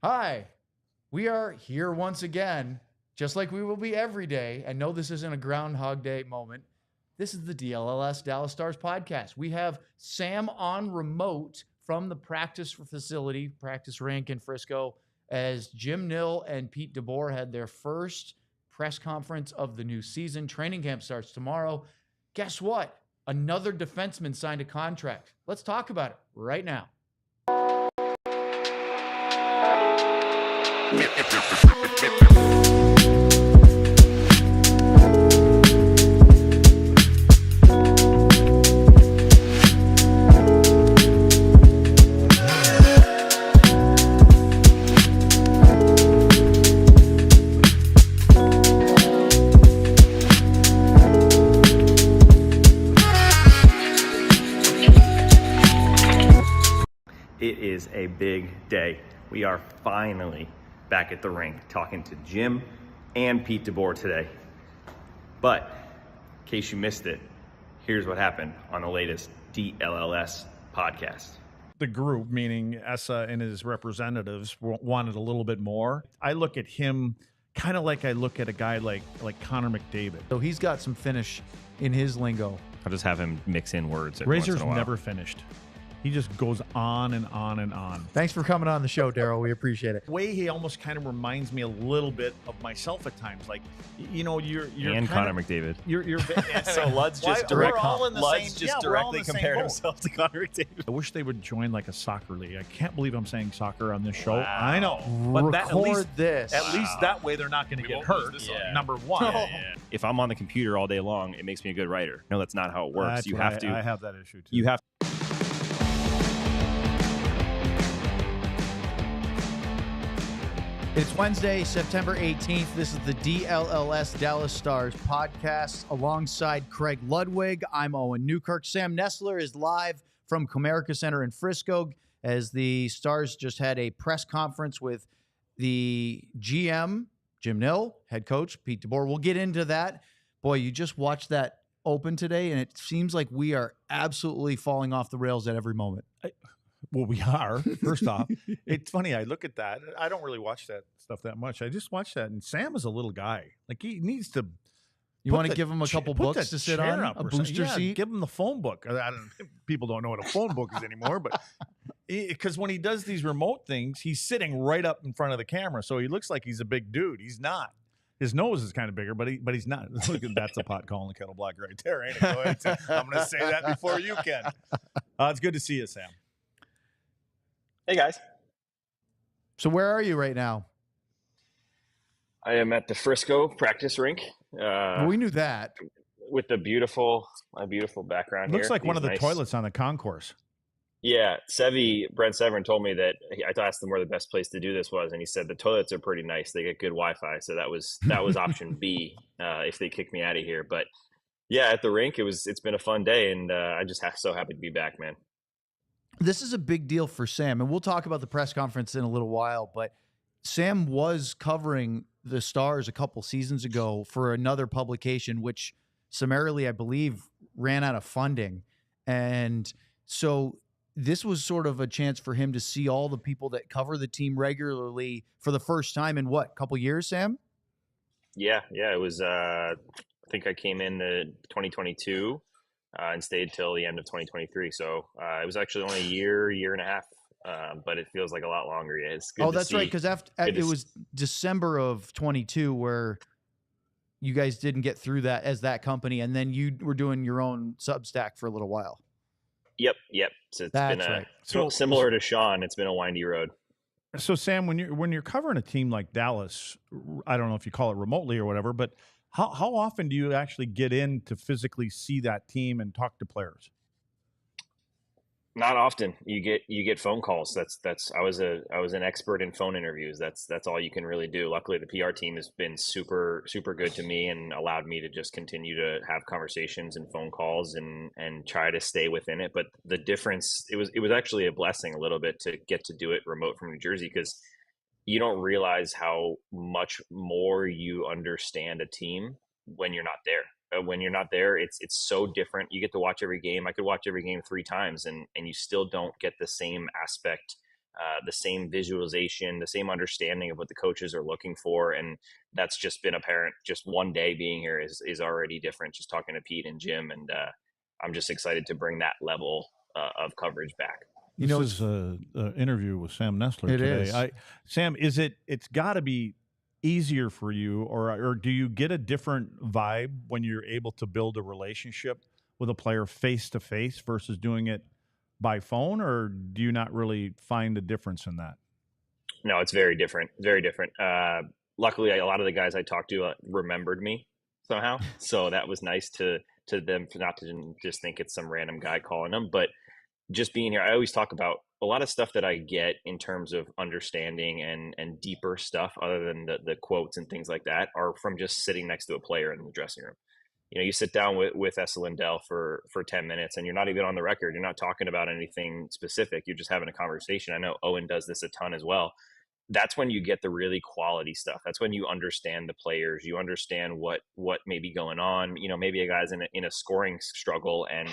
Hi, we are here once again, just like we will be every day. And no, this isn't a Groundhog Day moment. This is the DLLS Dallas Stars Podcast. We have Sam on remote from the practice rink in Frisco, as Jim Nill and Pete DeBoer had their first press conference of the new season. Training camp starts tomorrow. Guess what? Another defenseman signed a contract. Let's talk about it right now. It is a big day. We are finally back at the rink talking to Jim and Pete DeBoer today. But in case you missed it, here's what happened on the latest DLLS podcast. The group, meaning Esa and his representatives, wanted a little bit more. I look at him kind of like I look at a guy like Connor McDavid. So he's got some finish in his lingo. I'll just have him mix in words every once in Razor's a while. never finished. He just goes on and on and on. Thanks for coming on the show, Daryl. We appreciate it. The way he almost kind of reminds me a little bit of myself at times. Like, you know, you're and Connor McDavid. You're So Lud's just we're all in the Lud's same- just yeah, we're all directly in the same compared boat. himself to Connor McDavid. I wish they would join like a soccer league. I can't believe I'm saying soccer on this show. Wow. I know. But that, Record this. at least that way they're not going to get won't hurt. lose this one. Number one. If I'm on the computer all day long, it makes me a good writer. No, that's not how it works. That's You what have to. I have that issue too. You have. It's Wednesday, September 18th. This is the DLLS Dallas Stars Podcast alongside Craig Ludwig. I'm Owen Newkirk. Sam Nestler is live from Comerica Center in Frisco as the Stars just had a press conference with the GM, Jim Nill, head coach, Pete DeBoer. We'll get into that. Boy, you just watched that open today, and it seems like we are absolutely falling off the rails at every moment. Well, we are. First off, it's funny. I look at that. I don't really watch that stuff that much. I just watch that, and Sam is a little guy. Like he needs to. You want to give him a couple put books that to sit chair on, up a or something. booster Yeah, seat? Give him the phone book. I don't. People don't know what a phone book is anymore, but because when he does these remote things, he's sitting right up in front of the camera, so he looks like he's a big dude. He's not. His nose is kind of bigger, but he's not. Look, that's a pot calling the kettle black right there, ain't it? Go ahead. I'm going to say that before you can. It's good to see you, Sam. Hey guys. So where are you right now? I am at the Frisco practice rink Well, we knew that. with my beautiful background Looks here. like one These of the nice- toilets on the concourse. Yeah, Brent Severin told me that I asked him where the best place to do this was, and he said the toilets are pretty nice. They get good Wi-Fi, so that was option B if they kicked me out of here. But yeah, at the rink, it's been a fun day, and I just so happy to be back, man. This is a big deal for Sam, and we'll talk about the press conference in a little while, but Sam was covering the Stars a couple seasons ago for another publication, which summarily, I believe, ran out of funding. And so this was sort of a chance for him to see all the people that cover the team regularly for the first time in what, couple years, Sam? Yeah, it was. I think I came in 2022 and stayed till the end of 2023. So it was actually only a year and a half, but it feels like a lot longer. Yeah, it's good. Oh, that's right, because it was December of 22 where you guys didn't get through that as that company, and then you were doing your own Substack for a little while. Yep. So it's That's been right. So- similar to Sean. It's been a windy road. So Sam, when you're covering a team like Dallas, I don't know if you call it remotely or whatever, but how often do you actually get in to physically see that team and talk to players? Not often. You get phone calls. I was an expert in phone interviews. That's all you can really do. Luckily, the PR team has been super good to me and allowed me to just continue to have conversations and phone calls and try to stay within it. But the difference, it was actually a blessing a little bit to get to do it remote from New Jersey, because you don't realize how much more you understand a team when you're not there. When you're not there, it's so different. You get to watch every game. I could watch every game 3 times and you still don't get the same aspect the same visualization, the same understanding of what the coaches are looking for. And that's just been apparent. Just one day being here is already different, just talking to Pete and Jim. And I'm just excited to bring that level of coverage back. This is an interview with Sam Nestler today. Sam, it's got to be easier for you, or do you get a different vibe when you're able to build a relationship with a player face to face versus doing it by phone, or do you not really find a difference in that? No, it's very different. Very different. Luckily, a lot of the guys I talked to remembered me somehow, so that was nice to them, not to just think it's some random guy calling them, but just being here. I always talk about a lot of stuff that I get in terms of understanding and deeper stuff, other than the quotes and things like that, are from just sitting next to a player in the dressing room. You know, you sit down with Esa Lindell for 10 minutes and you're not even on the record. You're not talking about anything specific. You're just having a conversation. I know Owen does this a ton as well. That's when you get the really quality stuff. That's when you understand the players. You understand what may be going on. You know, maybe a guy's in a scoring struggle, and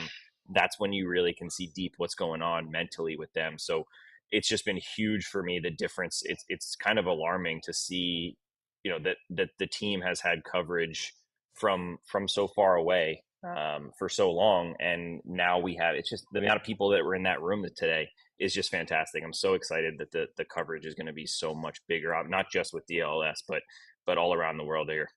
that's when you really can see deep what's going on mentally with them. So it's just been huge for me, the difference. It's kind of alarming to see, you know, that the team has had coverage from so far away for so long, and now we have, it's just the amount of people that were in that room today is just fantastic. I'm so excited that the coverage is going to be so much bigger, not just with DLLS, but all around the world here.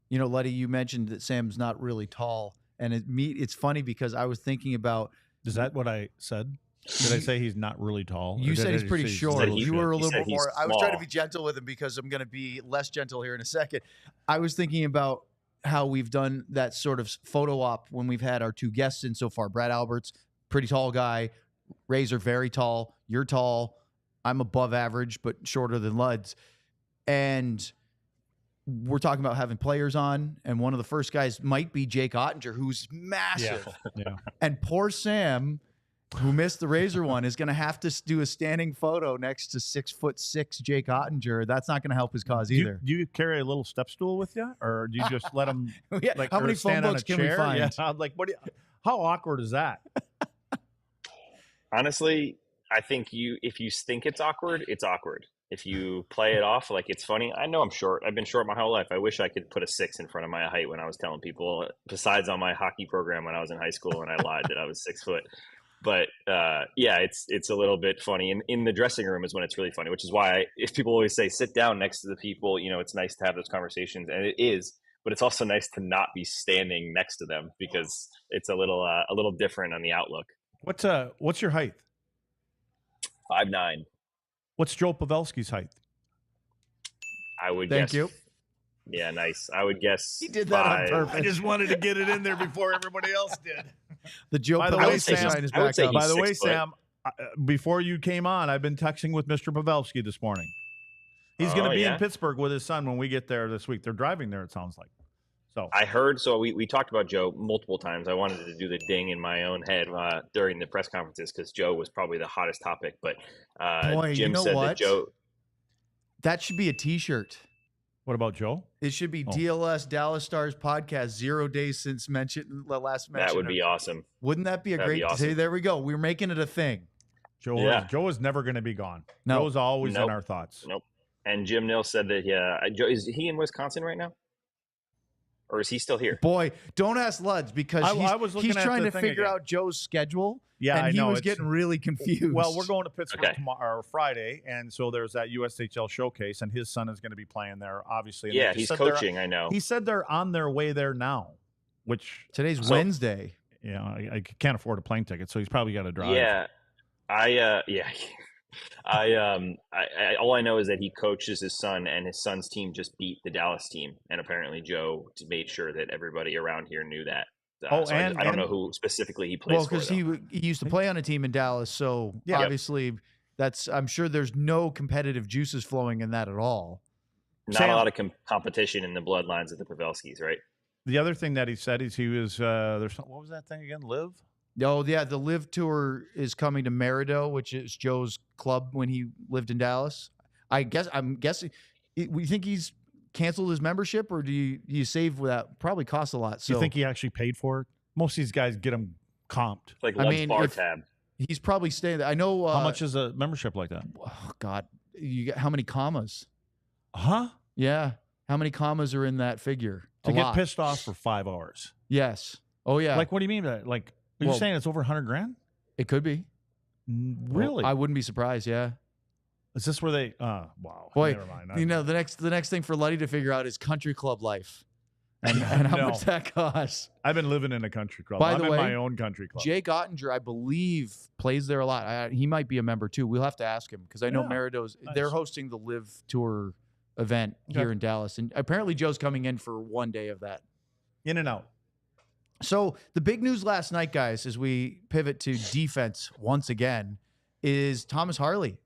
You know, Letty, you mentioned that Sam's not really tall, and it's funny because I was thinking about. Is that what I said? Did I say he's not really tall? You said he's pretty short. You were a little bit more. I was trying to be small. gentle with him because I'm going to be less gentle here in a second. I was thinking about how we've done that sort of photo op when we've had our two guests in so far. Brad Alberts, pretty tall guy. Razor, very tall. You're tall. I'm above average, but shorter than Luds. And we're talking about having players on, and one of the first guys might be Jakeoettinger, who's massive. Yeah. And poor Sam, who missed the Razor one, is going to have to do a standing photo next to 6'6" Jakeoettinger. That's not going to help his cause either. Do you carry a little step stool with you, or do you just let him? Yeah. Like, How many phone stand on books a can we chair? find? Yeah. Like, how awkward is that? Honestly, I think if you think it's awkward, it's awkward. If you play it off like it's funny, I know I'm short. I've been short my whole life. I wish I could put a 6 in front of my height when I was telling people, besides on my hockey program when I was in high school and I lied that I was 6 foot. But yeah, it's a little bit funny. In the dressing room is when it's really funny, which is why if people always say sit down next to the people, you know, it's nice to have those conversations, and it is. But it's also nice to not be standing next to them because it's a little different on the outlook. What's your height? 5'9". What's Joe Pavelski's height? I would Thank guess. you. Yeah, nice. I would guess He did that on 5. purpose. I just wanted to get it in there before everybody else did. The Joe By the way, Pavelski Sam, sign is I would back say up. he's By the way, 6 foot. Sam, before you came on, I've been texting with Mr. Pavelski this morning. He's going to be in Pittsburgh with his son when we get there this week. They're driving there, it sounds like. So I heard. So we talked about Joe multiple times. I wanted to do the ding in my own head during the press conferences because Joe was probably the hottest topic. But Boy, Jim you know said what? that Joe. That should be a T-shirt. what about Joe? It should be DLS Dallas Stars Podcast. 0 days since last mention. That would be awesome. Wouldn't that be a That'd great? be awesome. See, there we go. We're making it a thing. Joe is never going to be gone. No. Joe's always Nope. in our thoughts. Nope. And Jim Nill said that. Yeah, Joe, is he in Wisconsin right now, or is he still here? Boy, don't ask Luds because I was looking he's at trying the to thing figure again. out Joe's schedule. Yeah, and I he know. was It's- getting really confused. Well, we're going to Pittsburgh Okay. tomorrow or Friday, and so there's that USHL showcase, and his son is going to be playing there, obviously. And Yeah, they he's said they're- coaching. I know. He said they're on their way there now, which Today's So- Wednesday. you know I can't afford a plane ticket, so he's probably got to drive. Yeah, I all I know is that he coaches his son, and his son's team just beat the Dallas team, and apparently Joe made sure that everybody around here knew that. So I don't know who specifically he plays Well, for. because he used to play on a team in Dallas, so Yeah. obviously I'm sure there's no competitive juices flowing in that at all. Not Sam- a lot of competition in the bloodlines of the Pavelskis, right? The other thing that he said is he was there's what was that thing again? Live? Oh yeah, the Live Tour is coming to Merido, which is Joe's club when he lived in Dallas. I'm guessing. We think he's canceled his membership, or do you save that? Probably costs a lot. Do So you think he actually paid for it? Most of these guys get them comped. It's like I Lud's mean, bar if- tab. He's probably staying there. I know. How much is a membership like that? Oh God, you got how many commas? Huh? Yeah, how many commas are in that figure? To A get lot. pissed off for 5 hours. Yes. Oh yeah. Like, what do you mean by that? Like, are you saying it's over $100,000? It could be. Really? I wouldn't be surprised. Yeah. Is this where they? Wow. Boy, Never mind. the next thing for Luddy to figure out is country club life, and how much that costs. I've been living in a country club. By I'm the in way, my own country club. Jake Ottinger, I believe, plays there a lot. He might be a member too. We'll have to ask him because I know Merido's. Nice. They're hosting the Live Tour event here in Dallas, and apparently Joe's coming in for one day of that. In and out. So the big news last night, guys, as we pivot to defense once again, is Thomas Harley.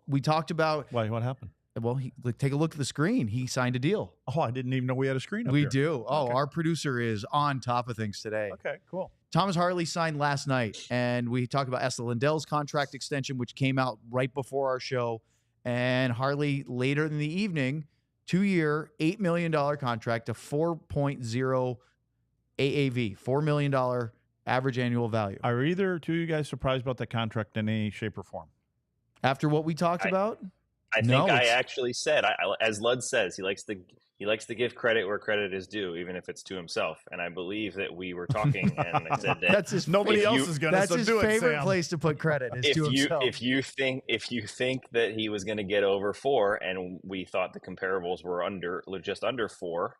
We talked about. Why? What happened? Well, take a look at the screen. He signed a deal. Oh, I didn't even know we had a screen up We here. do. Oh, Okay. our producer is on top of things today. Okay, cool. Thomas Harley signed last night, and we talked about Esa Lindell's contract extension, which came out right before our show. And Harley later in the evening, 2-year, $8 million contract to 4.0 AAV, $4 million average annual value. Are either two of you guys surprised about the contract in any shape or form? After what we talked about? I think No, I it's- actually said, as Lud says, he likes to give credit where credit is due, even if it's to himself. And I believe that we were talking, and I said that That's his Nobody if else you- is going to That's his do it, favorite Sam. place to put credit is to himself. if you think that he was going to get over 4, and we thought the comparables were just under 4,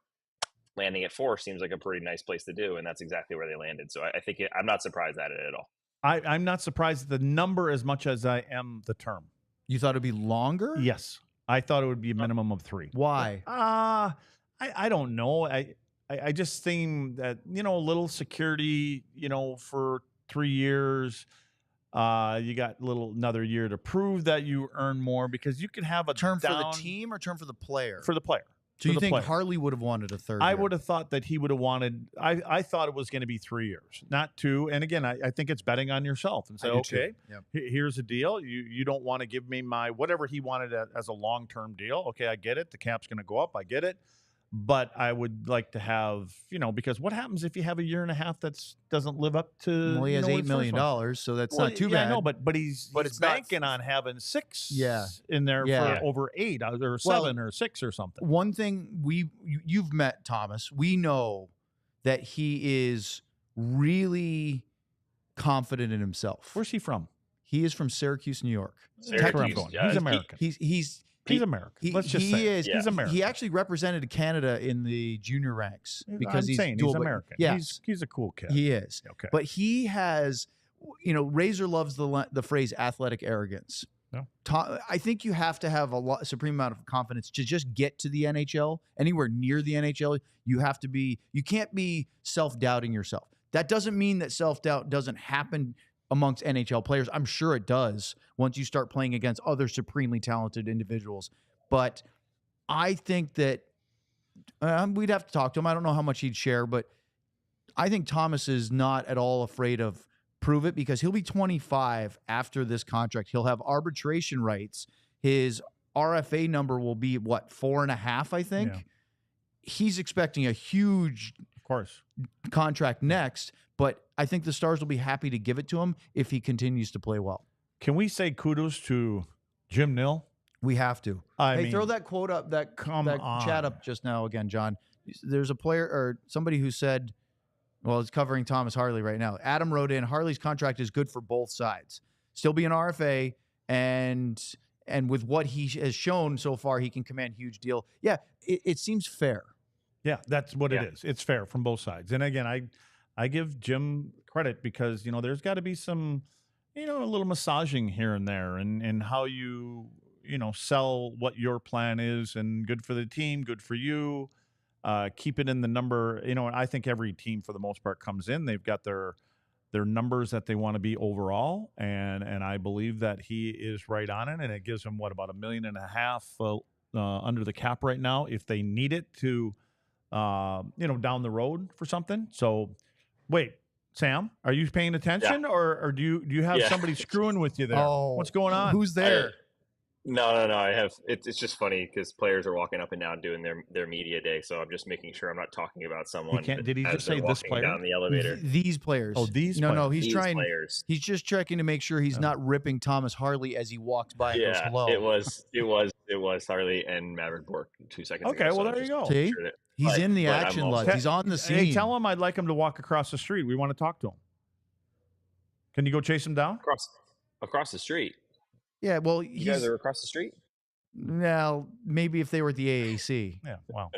landing at 4 seems like a pretty nice place to do, and that's exactly where they landed. So I think I'm not surprised at it at all. I'm not surprised at the number as much as I am the term. You thought it'd be longer? Yes. I thought it would be a minimum of 3. Why? I don't know. I just think that, a little security, for 3 years. You got another year to prove that you earn more, because you could have a Term for the down- team or term for the player? For the player. So For you the think player. Harley would have wanted a third I year? would have thought that he would have wanted. I thought it was going to be 3 years, not 2. And again, I think it's betting on yourself and say, I do too. okay, Yep. here's a deal. You don't want to give me my whatever he wanted as a long-term deal. Okay, I get it. The cap's going to go up. I get it. But I would like to have, because what happens if you have a year and a half that doesn't live up to? Well, he has his $8 first million, one? so that's Well, not too yeah, bad. No, but he's it's not- banking on having 6 Yeah. in there Yeah. for over 8 or 7 Well, or 6 or something. One thing you've met Thomas. We know that he is really confident in himself. Where's he from? He is from Syracuse, New York. That's where I'm going. yeah, He's American. He's American. Let's just he say it. is. Yeah. He's American. He actually represented Canada in the junior ranks because I'm he's saying dual, he's but- American. Yes, He's a cool kid. he is. Okay. But he has, Razor loves the phrase athletic arrogance. No. I think you have to have a supreme amount of confidence to just get to the NHL. Anywhere near the NHL, you can't be self-doubting yourself. That doesn't mean that self-doubt doesn't happen amongst NHL players. I'm sure it does once you start playing against other supremely talented individuals. But I think that we'd have to talk to him. I don't know how much he'd share, but I think Thomas is not at all afraid of prove it, because he'll be 25 after this contract. He'll have arbitration rights. His RFA number will be 4.5, I think. Yeah. He's expecting a huge Of course. contract next, but I think the Stars will be happy to give it to him if he continues to play well. Can we say kudos to Jim Nill? We have to. I Hey, mean, throw that quote up, that chat up just now again, John. There's a player or somebody who said, well, it's covering Thomas Harley right now. Adam wrote in, Harley's contract is good for both sides. Still be an RFA, and with what he has shown so far, he can command huge deal. Yeah, it seems fair. Yeah, that's what Yeah. it is. It's fair from both sides. And again, I give Jim credit because, there's got to be some, a little massaging here and there and how you, sell what your plan is, and good for the team, good for you. Keep it in the number. I think every team for the most part comes in. They've got their numbers that they want to be overall. And I believe that he is right on it. And it gives them about $1.5 million under the cap right now if they need it to, down the road for something. So wait, Sam, are you paying attention or do you have Yeah. somebody screwing with you there? Oh, What's going on? Who's there? No. I have. It's just funny because players are walking up and down doing their media day. So I'm just making sure I'm not talking about someone. Did he as just they're say this walking player? down the elevator? These players. Oh, these No, players. he's These trying. players. He's just checking to make sure he's not ripping Thomas Harley as he walks by and goes Yeah, hello. it was Harley and Maverick Bork 2 seconds ago. Okay, so well, I'm there you just go. making See? sure that- He's in the but I'm action, also- lads. He's on the scene. Hey, tell him I'd like him to walk across the street. We want to talk to him. Can you go chase him down? across the street. Yeah, well, You guys are across the street. well, maybe if they were at the AAC. Yeah, wow.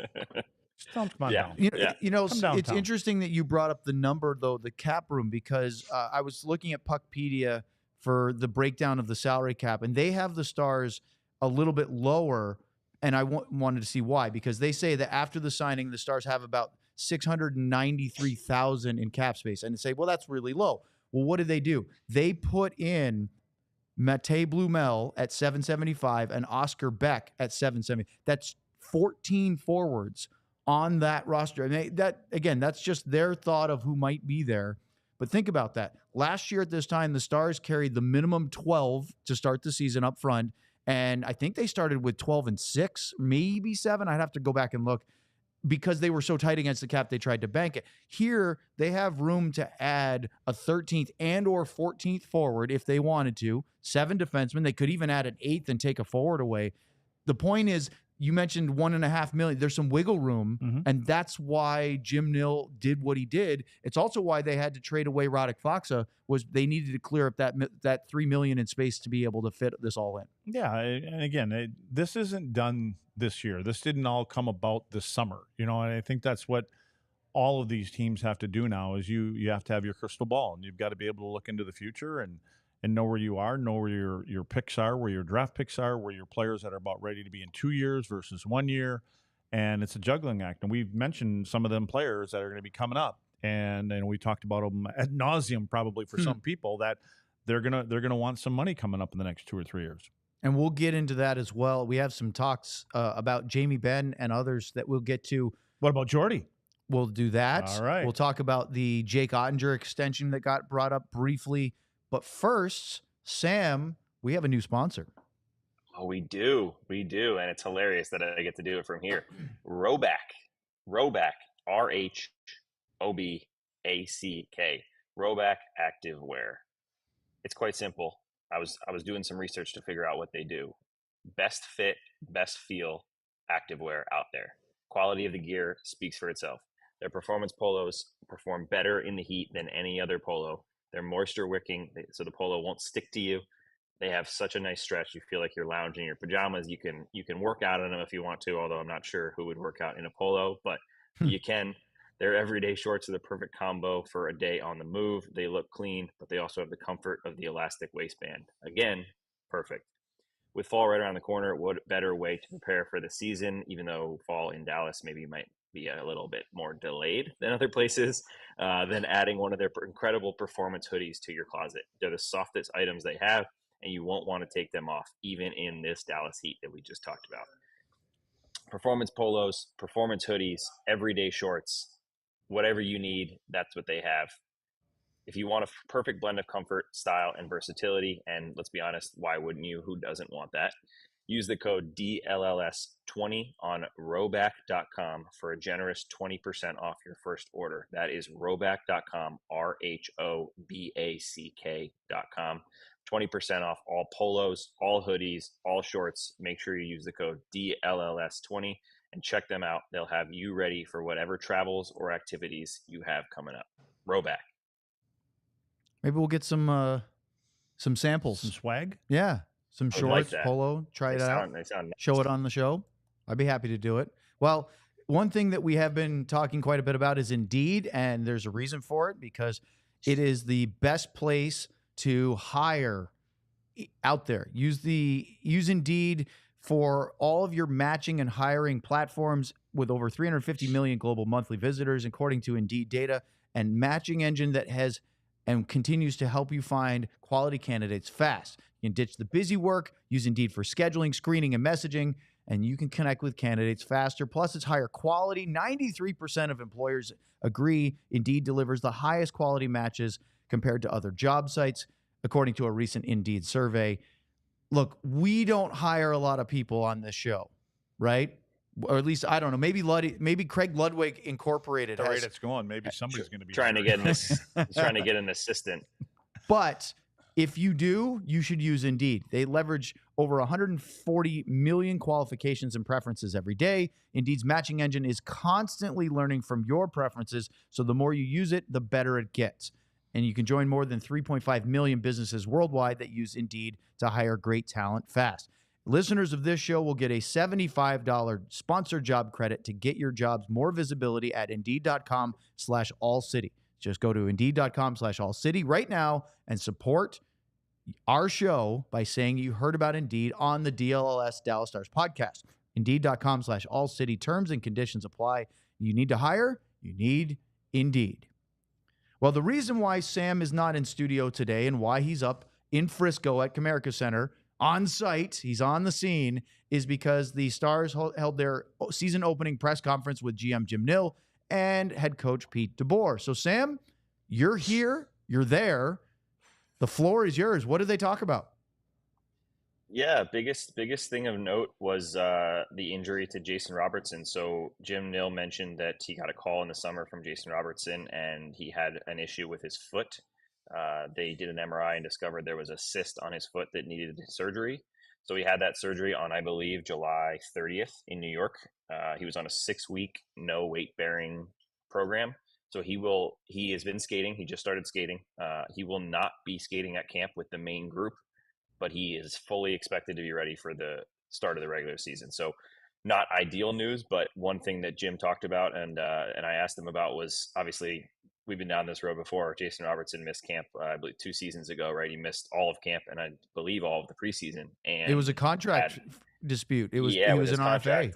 Just tell him to come on Yeah. down. You know, Come it's downtown. interesting that you brought up the number, though, the cap room, because I was looking at Puckpedia for the breakdown of the salary cap, and they have the Stars a little bit lower, and I wanted to see why, because they say that after the signing, the Stars have about $693,000 in cap space, and they say, well, that's really low. Well, what did they do? They put in Matej Blumel at 775 and Oscar Beck at 770. That's 14 forwards on that roster. And that's just their thought of who might be there. But think about that. Last year at this time, the Stars carried the minimum 12 to start the season up front. And I think they started with 12 and 6, maybe 7. I'd have to go back and look. Because they were so tight against the cap, they tried to bank it. Here, they have room to add a 13th and or 14th forward if they wanted to. 7 defensemen. They could even add an 8th and take a forward away. The point is, you mentioned $1.5 million. There's some wiggle room, and that's why Jim Nill did what he did. It's also why they had to trade away Radek Faksa, was they needed to clear up that $3 million in space to be able to fit this all in. Yeah, and again, this isn't done this year. This didn't all come about this summer, and I think that's what all of these teams have to do now. Is you have to have your crystal ball, and you've got to be able to look into the future and know where you are, know where your picks are, where your draft picks are, where your players that are about ready to be in 2 years versus 1 year, and it's a juggling act. And we've mentioned some of them players that are going to be coming up, and we talked about them ad nauseum probably for some people that they're gonna want some money coming up in the next 2 or 3 years. And we'll get into that as well. We have some talks about Jordie Benn and others that we'll get to. What about Jordie? We'll do that. All right. We'll talk about the Jakeoettinger extension that got brought up briefly. But first, Sam, we have a new sponsor. Oh, we do, and it's hilarious that I get to do it from here. Roback, RHOBACK, Roback Activewear. It's quite simple. I was doing some research to figure out what they do. Best fit, best feel activewear out there. Quality of the gear speaks for itself. Their performance polos perform better in the heat than any other polo. They're moisture wicking, so the polo won't stick to you. They have such a nice stretch. You feel like you're lounging in your pajamas. You can work out in them if you want to, although I'm not sure who would work out in a polo, but you can. Their everyday shorts are the perfect combo for a day on the move. They look clean, but they also have the comfort of the elastic waistband. Again, perfect. With fall right around the corner, what better way to prepare for the season, even though fall in Dallas maybe might be a little bit more delayed than other places, than adding one of their incredible performance hoodies to your closet. They're the softest items they have, and you won't want to take them off, even in this Dallas heat that we just talked about. Performance polos, performance hoodies, everyday shorts, whatever you need, that's what they have. If you want a perfect blend of comfort, style, and versatility, and let's be honest, why wouldn't you? Who doesn't want that? Use the code DLLS20 on roback.com for a generous 20% off your first order. That is roback.com, RHOBACK.com. 20% off all polos, all hoodies, all shorts. Make sure you use the code DLLS20 and check them out. They'll have you ready for whatever travels or activities you have coming up. Roback. Maybe we'll get some samples. Some swag? Yeah. Some I would like shorts, that. polo, try it out. They sound nice. Show it on the show. I'd be happy to do it. Well, one thing that we have been talking quite a bit about is Indeed, and there's a reason for it, because it is the best place to hire out there. Use Indeed for all of your matching and hiring platforms with over 350 million global monthly visitors, according to Indeed data, and matching engine that has and continues to help you find quality candidates fast. You can ditch the busy work, use Indeed for scheduling, screening, and messaging, and you can connect with candidates faster. Plus, it's higher quality. 93% of employers agree Indeed delivers the highest quality matches compared to other job sites, according to a recent Indeed survey. look, we don't hire a lot of people on this show, right? Or at least, I don't know, maybe Craig Ludwig Incorporated The has, rate it's going, maybe somebody's going to be trying to get an assistant. but if you do, you should use Indeed. They leverage over 140 million qualifications and preferences every day. Indeed's matching engine is constantly learning from your preferences, so the more you use it, the better it gets. And you can join more than 3.5 million businesses worldwide that use Indeed to hire great talent fast. Listeners of this show will get a $75 sponsored job credit to get your jobs more visibility at Indeed.com/AllCity. Just go to Indeed.com/AllCity right now and support our show by saying you heard about Indeed on the DLLS Dallas Stars podcast. Indeed.com/AllCity. Terms and conditions apply. You need to hire. You need Indeed. Well, the reason why Sam is not in studio today and why he's up in Frisco at Comerica Center on site, he's on the scene, is because the Stars held their season opening press conference with GM Jim Nill and head coach Pete DeBoer. So, Sam, you're here. You're there. The floor is yours. What did they talk about? Yeah, biggest thing of note was the injury to Jason Robertson. So Jim Nill mentioned that he got a call in the summer from Jason Robertson, and he had an issue with his foot. They did an MRI and discovered there was a cyst on his foot that needed surgery. So he had that surgery on, I believe, July 30th in New York. He was on a 6-week no weight bearing program. So he has been skating. He just started skating. He will not be skating at camp with the main group, but he is fully expected to be ready for the start of the regular season. So not ideal news, but one thing that Jim talked about and I asked him about was, obviously, we've been down this road before. Jason Robertson missed camp, I believe, 2 seasons ago, right? He missed all of camp and I believe all of the preseason. And it was a contract dispute. He was an RFA.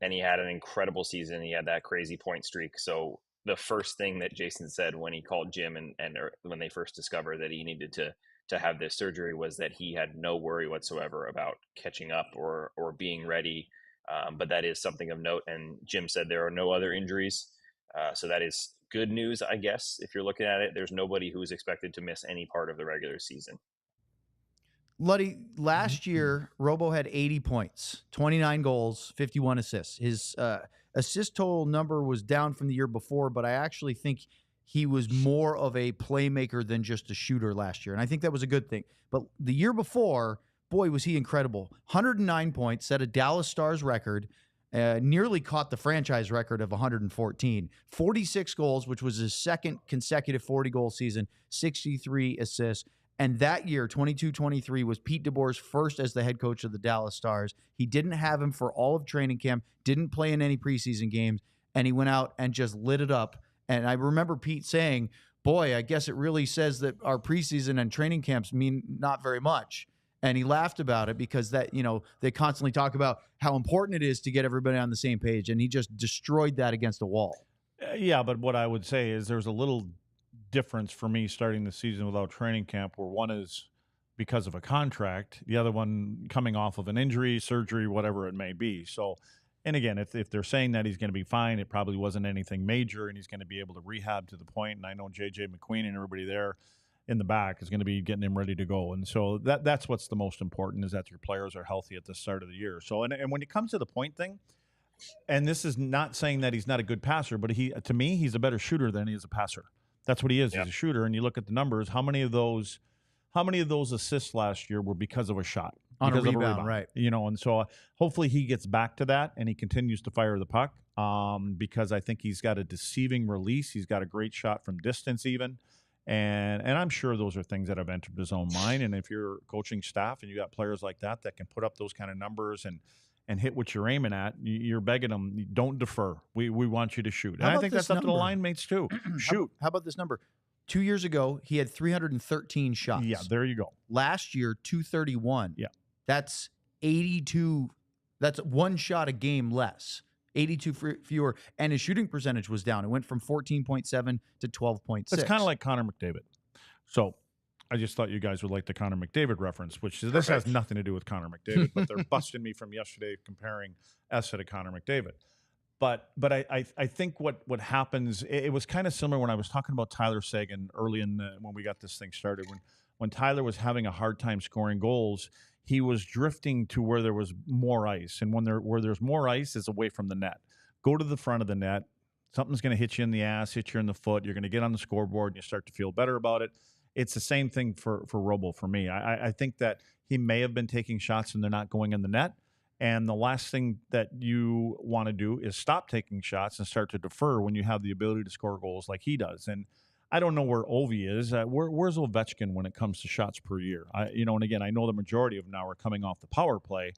And he had an incredible season. He had that crazy point streak. So the first thing that Jason said when he called Jim and when they first discovered that he needed to have this surgery was that he had no worry whatsoever about catching up or being ready. But that is something of note. And Jim said there are no other injuries. So that is good news, I guess. If you're looking at it, there's nobody who's expected to miss any part of the regular season. Luddy, last year, Robo had 80 points, 29 goals, 51 assists. His assist total number was down from the year before, but I actually think he was more of a playmaker than just a shooter last year. And I think that was a good thing. But the year before, boy, was he incredible. 109 points, set a Dallas Stars record, nearly caught the franchise record of 114. 46 goals, which was his second consecutive 40-goal season, 63 assists. And that year, 22-23, was Pete DeBoer's first as the head coach of the Dallas Stars. He didn't have him for all of training camp, didn't play in any preseason games, and he went out and just lit it up. And I remember Pete saying, boy, I guess it really says that our preseason and training camps mean not very much. And he laughed about it because that, they constantly talk about how important it is to get everybody on the same page. And he just destroyed that against a wall. Yeah, but what I would say is there's a little difference for me starting the season without training camp, where one is because of a contract, the other one coming off of an injury, surgery, whatever it may be. So, and again, if they're saying that he's going to be fine, it probably wasn't anything major and he's going to be able to rehab to the point. And I know JJ McQueen and everybody there in the back is going to be getting him ready to go. And so that's what's the most important, is that your players are healthy at the start of the year. So, and when it comes to the point thing, and this is not saying that he's not a good passer, but to me, he's a better shooter than he is a passer. That's what he is. Yeah. He's a shooter. And you look at the numbers, how many of those assists last year were because of a shot? On because a rebound, right. And so hopefully he gets back to that and he continues to fire the puck because I think he's got a deceiving release. He's got a great shot from distance even. And I'm sure those are things that have entered his own mind. And if you're coaching staff and you got players like that can put up those kind of numbers and hit what you're aiming at, you're begging them, don't defer. We want you to shoot. And I think that's up to the line mates too. Shoot. How about this number? 2 years ago, he had 313 shots. Yeah, there you go. Last year, 231. Yeah. That's 82. That's one shot a game less. 82 fewer. And his shooting percentage was down. It went from 14.7 to 12.6. It's kind of like Connor McDavid. So I just thought you guys would like the Connor McDavid reference, which this has nothing to do with Connor McDavid, but they're busting me from yesterday comparing Esa to Connor McDavid. But I think what happens, it was kind of similar when I was talking about Tyler Seguin early when we got this thing started. When Tyler was having a hard time scoring goals, he was drifting to where there was more ice. And where there's more ice is away from the net. Go to the front of the net. Something's going to hit you in the ass, hit you in the foot. You're going to get on the scoreboard and you start to feel better about it. It's the same thing for Robo for me. I think that he may have been taking shots and they're not going in the net. And the last thing that you want to do is stop taking shots and start to defer when you have the ability to score goals like he does. And I don't know where Ovi is. Where's Ovechkin when it comes to shots per year? And again, I know the majority of them now are coming off the power play,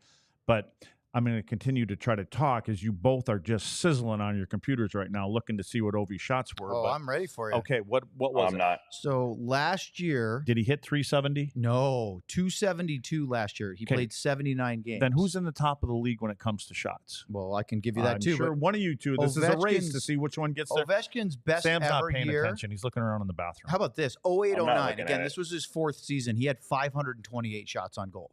but I'm going to continue to try to talk as you both are just sizzling on your computers right now, looking to see what Ovi's shots were. Oh, but, I'm ready for you. okay, what was I'm it? not. So last year, Did he hit 370? no, 272 last year. He Okay. played 79 games. Then who's in the top of the league when it comes to shots? Well, I can give you that I'm too. sure but one of you two. This is a race to Ovechkin's- see which one gets there. Ovechkin's best Sam's not ever paying year. attention. He's looking around in the bathroom. How about this? 08, I'm not 09. looking Again, at this it. was his 4th season. He had 528 shots on goal.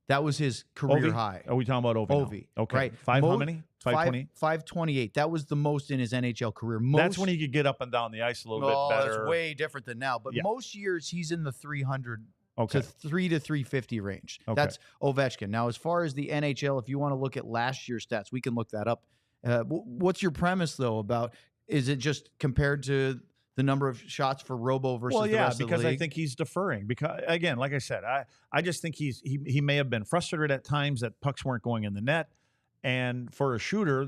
That was his career Ovi? high. Are we talking about Ovi? now? Ovi, Okay. right. How many? 520? 528. That was the most in his NHL career. That's when he could get up and down the ice a little bit better. That's way different than now. But Yeah. most years he's in the 300 Okay. to 350 range. Okay. That's Ovechkin. Now, as far as the NHL, if you want to look at last year's stats, we can look that up. What's your premise though about? Is it just compared to the number of shots for Robo versus the rest of the because I league? think he's deferring. Because again, like I said, I just think he may have been frustrated at times that pucks weren't going in the net. And for a shooter,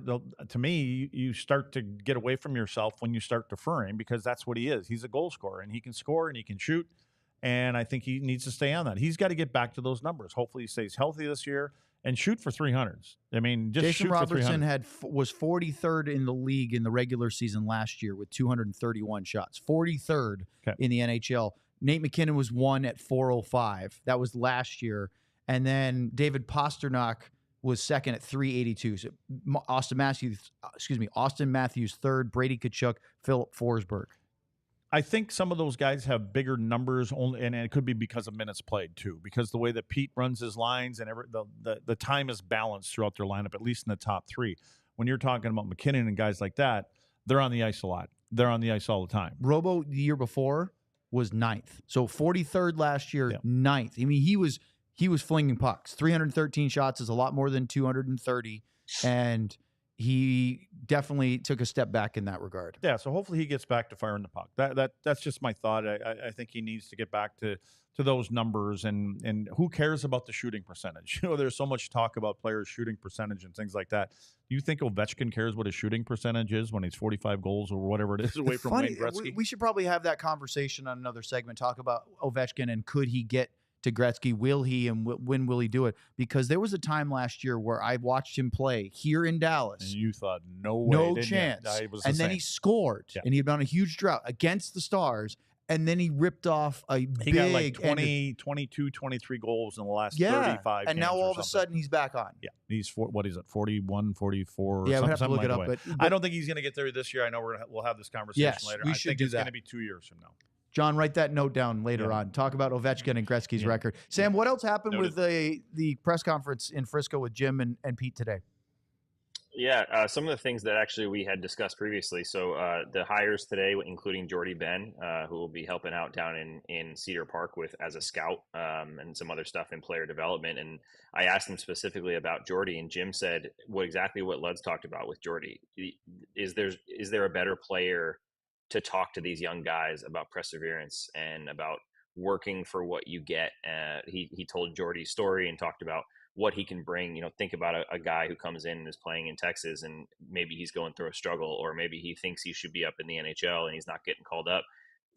to me, you start to get away from yourself when you start deferring because that's what he is. He's a goal scorer and he can score and he can shoot. And I think he needs to stay on that. He's got to get back to those numbers. Hopefully, he stays healthy this year and shoot for 300s. I mean, just Jason shoot for 300. Robertson was 43rd in the league in the regular season last year with 231 shots. 43rd Okay. in the NHL. Nate McKinnon was 1 at 405. That was last year. And then David Pastrnak was 2nd at 382. So Austin Matthews 3rd, Brady Tkachuk, Philip Forsberg. I think some of those guys have bigger numbers, only, and it could be because of minutes played too. Because the way that Pete runs his lines and the time is balanced throughout their lineup, at least in the top 3. When you're talking about McKinnon and guys like that, they're on the ice a lot. They're on the ice all the time. Robo the year before was 9th. So 43rd last year, Yeah. 9th. I mean, he was flinging pucks. 313 shots is a lot more than 230, and he definitely took a step back in that regard. Yeah, so hopefully he gets back to firing the puck. That's just my thought. I think he needs to get back to those numbers, and who cares about the shooting percentage? There's so much talk about players' shooting percentage and things like that. Do you think Ovechkin cares what his shooting percentage is when he's 45 goals or whatever it is away from Wayne Gretzky? We should probably have that conversation on another segment. Talk about Ovechkin and could he get to Gretzky? Will he, and when will he do it? Because there was a time last year where I watched him play here in Dallas. And you thought, no way. No didn't chance. You? I was And the then same. he scored, Yeah. and he had been on a huge drought against the Stars, and then he ripped off a He big got like end of- 20, 22, 23 goals in the last yeah, 35 and now games or all of a something. sudden he's back on. Yeah, he's 41, 44. Yeah, we'll have to something look it like up. that. But I don't think he's going to get there this year. I know we'll have this conversation Yes, later. we I should think do it's going that. to be 2 years from now. John, write that note down later Yeah. on. Talk about Ovechkin and Gretzky's Yeah. record. Sam, what else happened Noted. with the press conference in Frisco with Jim and Pete today? Yeah, some of the things that actually we had discussed previously. So the hires today, including Jordie Benn, who will be helping out down in Cedar Park as a scout, and some other stuff in player development. And I asked him specifically about Jordie, and Jim said exactly what Lud's talked about with Jordie. Is there a better player to talk to these young guys about perseverance and about working for what you get? He told Jordie's story and talked about what he can bring. Think about a guy who comes in and is playing in Texas, and maybe he's going through a struggle, or maybe he thinks he should be up in the NHL and he's not getting called up.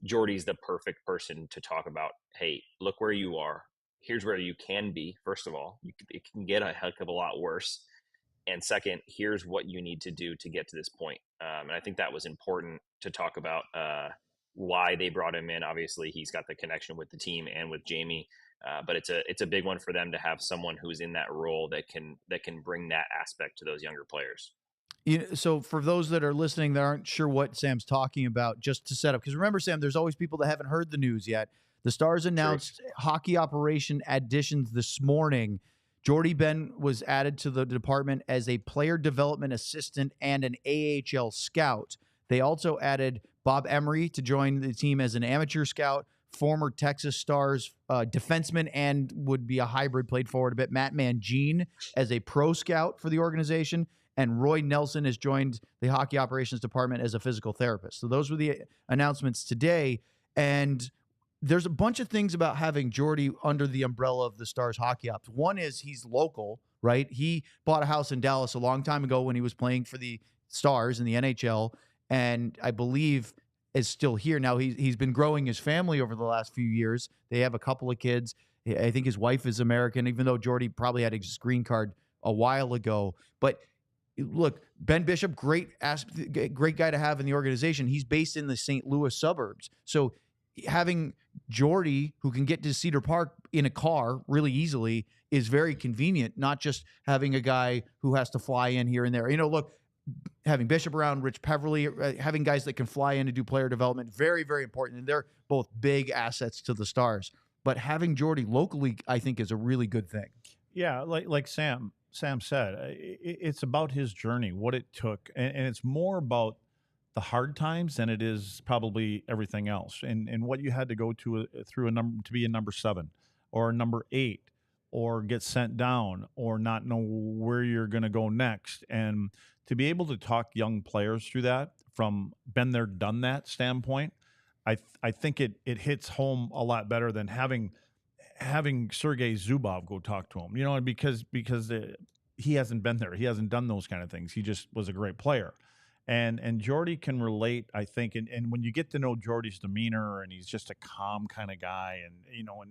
Jordie's the perfect person to talk about, hey, look where you are. Here's where you can be. First of all, it can get a heck of a lot worse. And second, here's what you need to do to get to this point. And I think that was important to talk about why they brought him in. Obviously, he's got the connection with the team and with Jamie. But it's a big one for them to have someone who's in that role that can bring that aspect to those younger players. So for those that are listening that aren't sure what Sam's talking about, just to set up, because remember, Sam, there's always people that haven't heard the news yet. The Stars announced hockey operation additions this morning. Jordie Benn was added to the department as a player development assistant and an AHL scout. They also added Bob Emery to join the team as an amateur scout. former Texas Stars defenseman and would be a hybrid, played forward a bit, Matt Mangine, as a pro scout for the organization. And Roy Nelson has joined the hockey operations department as a physical therapist. So those were the announcements today. And there's a bunch of things about having Jordie under the umbrella of the Stars hockey ops. One is he's local, right? He bought a house in Dallas a long time ago when he was playing for the Stars in the NHL, and I believe is still here. Now he's been growing his family over the last few years. They have a couple of kids. I think his wife is American, even though Jordie probably had his green card a while ago. But look, Ben Bishop, great guy to have in the organization. He's based in the St. Louis suburbs. So having Jordie, who can get to Cedar Park in a car really easily, is very convenient, not just having a guy who has to fly in here and there. You know, look, having Bishop around, Rich Peverly, having guys that can fly in to do player development, very, very important. And they're both big assets to the Stars. But having Jordie locally, I think, is a really good thing. Yeah, like Sam said, it's about his journey, what it took. And it's more about the hard times than it is probably everything else. And what you had to go through a number to be a number 7 or a number 8 or get sent down or not know where you're going to go next. And to be able to talk young players through that from been there, done that standpoint, I think it hits home a lot better than having Sergei Zubov go talk to him, you know, because he hasn't been there. He hasn't done those kind of things. He just was a great player. And Jordie can relate, I think, and when you get to know Jordie's demeanor, and he's just a calm kind of guy, and you know,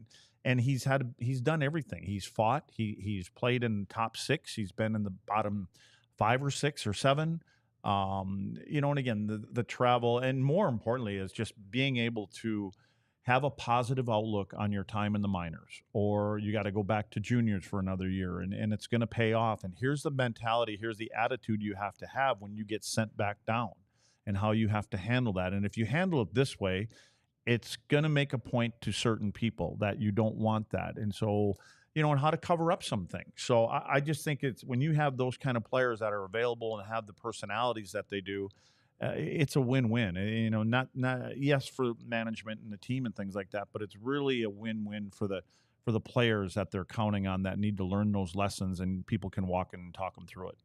and he's done everything. He's fought. He's played in top 6. He's been in the bottom 5 or 6 or 7. You know, and again, the travel, and more importantly, is just being able to have a positive outlook on your time in the minors, or you got to go back to juniors for another year, and it's going to pay off. And here's the mentality, here's the attitude you have to have when you get sent back down, and how you have to handle that. And if you handle it this way, it's going to make a point to certain people that you don't want that. And so, you know, and how to cover up some things. So I just think it's when you have those kind of players that are available and have the personalities that they do, it's a win-win. You know, not yes for management and the team and things like that, but it's really a win-win for the players that they're counting on that need to learn those lessons, and people can walk in and talk them through it.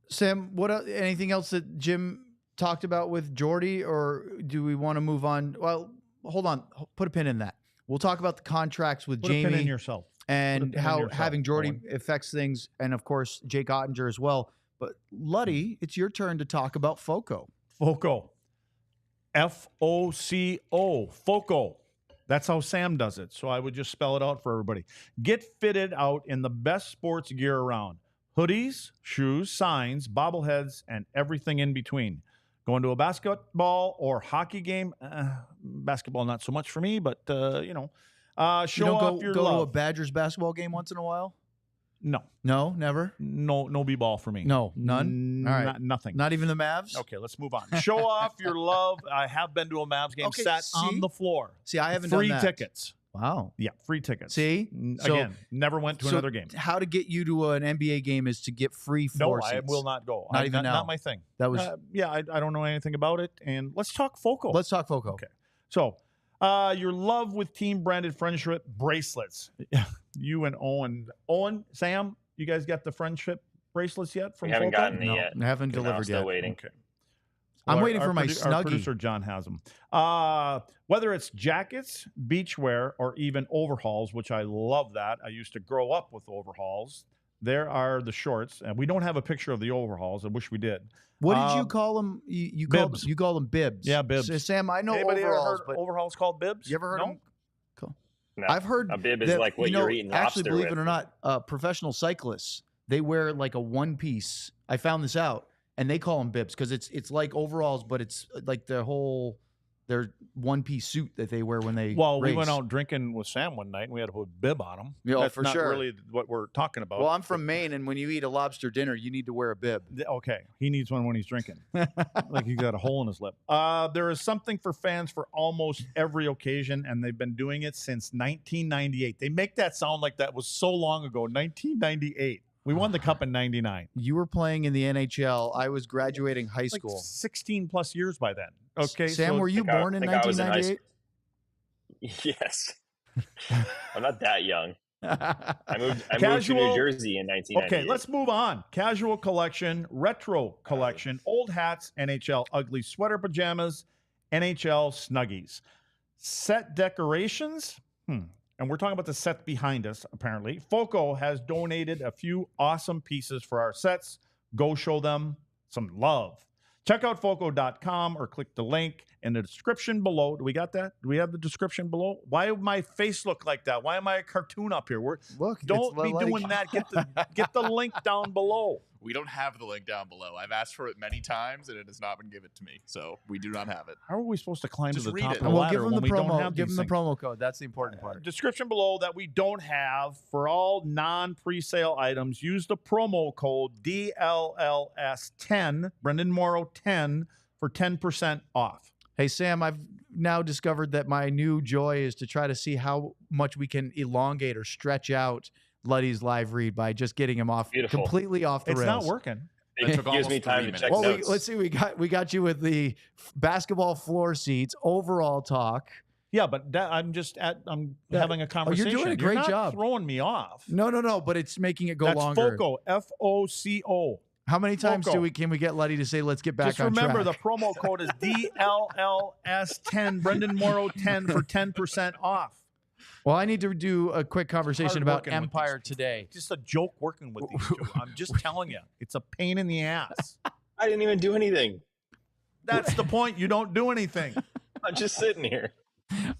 Sam, anything else that Jim talked about with Jordie, or do we want to move on? Well, hold on, put a pin in that. We'll talk about the contracts with Jamie. Put a pin in yourself. And how having Jordie affects things, and of course Jakeoettinger as well. But Luddy, it's your turn to talk about FOCO. FOCO. F-O-C-O. FOCO. That's how Sam does it. So I would just spell it out for everybody. Get fitted out in the best sports gear around. Hoodies, shoes, signs, bobbleheads, and everything in between. Going to a basketball or hockey game. Basketball, not so much for me, but, you know. Show off your love. Go to a Badgers basketball game once in a while? No. No, never? No b-ball for me. No, none? All right. Nothing. Not even the Mavs? Okay, let's move on. Show off your love. I have been to a Mavs game, sat on the floor. See, I haven't done that. Free tickets. Wow. Yeah, free tickets. See? Again, never went to another game. How to get you to an NBA game is to get free floor seats. No, I will not go. Not even now? Not my thing. That was... I don't know anything about it. And let's talk FOCO. Let's talk FOCO. Okay. So, your love with team-branded friendship bracelets. You and Owen, Sam, you guys got the friendship bracelets yet from FOCO? We haven't gotten it yet. I haven't delivered still yet. waiting. Okay. I'm waiting for my Our Snuggie. producer, John, has them. Whether it's jackets, beachwear, or even overalls, which I love that. I used to grow up with overalls. There are the shorts. And we don't have a picture of the overalls. I wish we did. What did you call them? You call them bibs. Yeah, bibs. So, Sam, I know Anybody overalls, ever but heard overalls called bibs? you ever heard them? Cool. No. I've heard a bib is like what you're eating actually, lobster believe with. it or not, professional cyclists, they wear like a one piece. I found this out, and they call them bibs because it's like overalls, but it's like their one piece suit that they wear when they Well, race. we went out drinking with Sam one night, and we had to put a bib on them. Yeah, That's for not sure. really what we're talking about. Well, I'm from Maine, and when you eat a lobster dinner, you need to wear a bib. Okay, he needs one when he's drinking, like he's got a hole in his lip. There is something for fans for almost every occasion, and they've been doing it since 1998. They make that sound like that was so long ago. 1998. We won the cup in 99. You were playing in the NHL. I was graduating high school. Like 16 plus years by then. Okay, Sam, so were you born in I was in high 1998? Yes. I'm not that young. I moved to Casual- New Jersey in 1998. Okay, let's move on. Casual collection, retro collection, old hats, NHL ugly sweater pajamas, NHL snuggies. Set decorations, and we're talking about the set behind us, apparently. Foco has donated a few awesome pieces for our sets. Go show them some love. Check out foco.com or click the link in the description below. Do we got that? Do we have the description below? Why does my face look like that? Why am I a cartoon up here? Don't be doing that. Get the link down below. We don't have the link down below. I've asked for it many times, and it has not been given to me. So we do not have it. How are we supposed to climb Just to the read top it. of the And we'll ladder give them when the we don't promo. have Give these them the things? promo code. That's the important part. Description below that we don't have for all non-presale items. Use the promo code DLLS10, Brendan Morrow 10 for 10% off. Hey, Sam, I've now discovered that my new joy is to try to see how much we can elongate or stretch out Luddy's live read by just getting him off Beautiful. completely off the It's rails. not working. It took gives almost me time 3 to check minutes. Well, notes. let's see. We got you with the basketball floor seats, overall talk. Yeah, but I'm having a conversation. doing a great not job. throwing me off. No, but it's making it go That's longer. Foco, Foco. How many times Foco. can we get Luddy to say, let's get back Just on remember track? the promo code is DLLS10, Brendan Morrow 10 for 10% off. Well, I need to do a quick conversation Hard about working with Empire these people. today. Just a joke working with these two. I'm just telling you, it's a pain in the ass. I didn't even do anything. That's the point. You don't do anything. I'm just sitting here.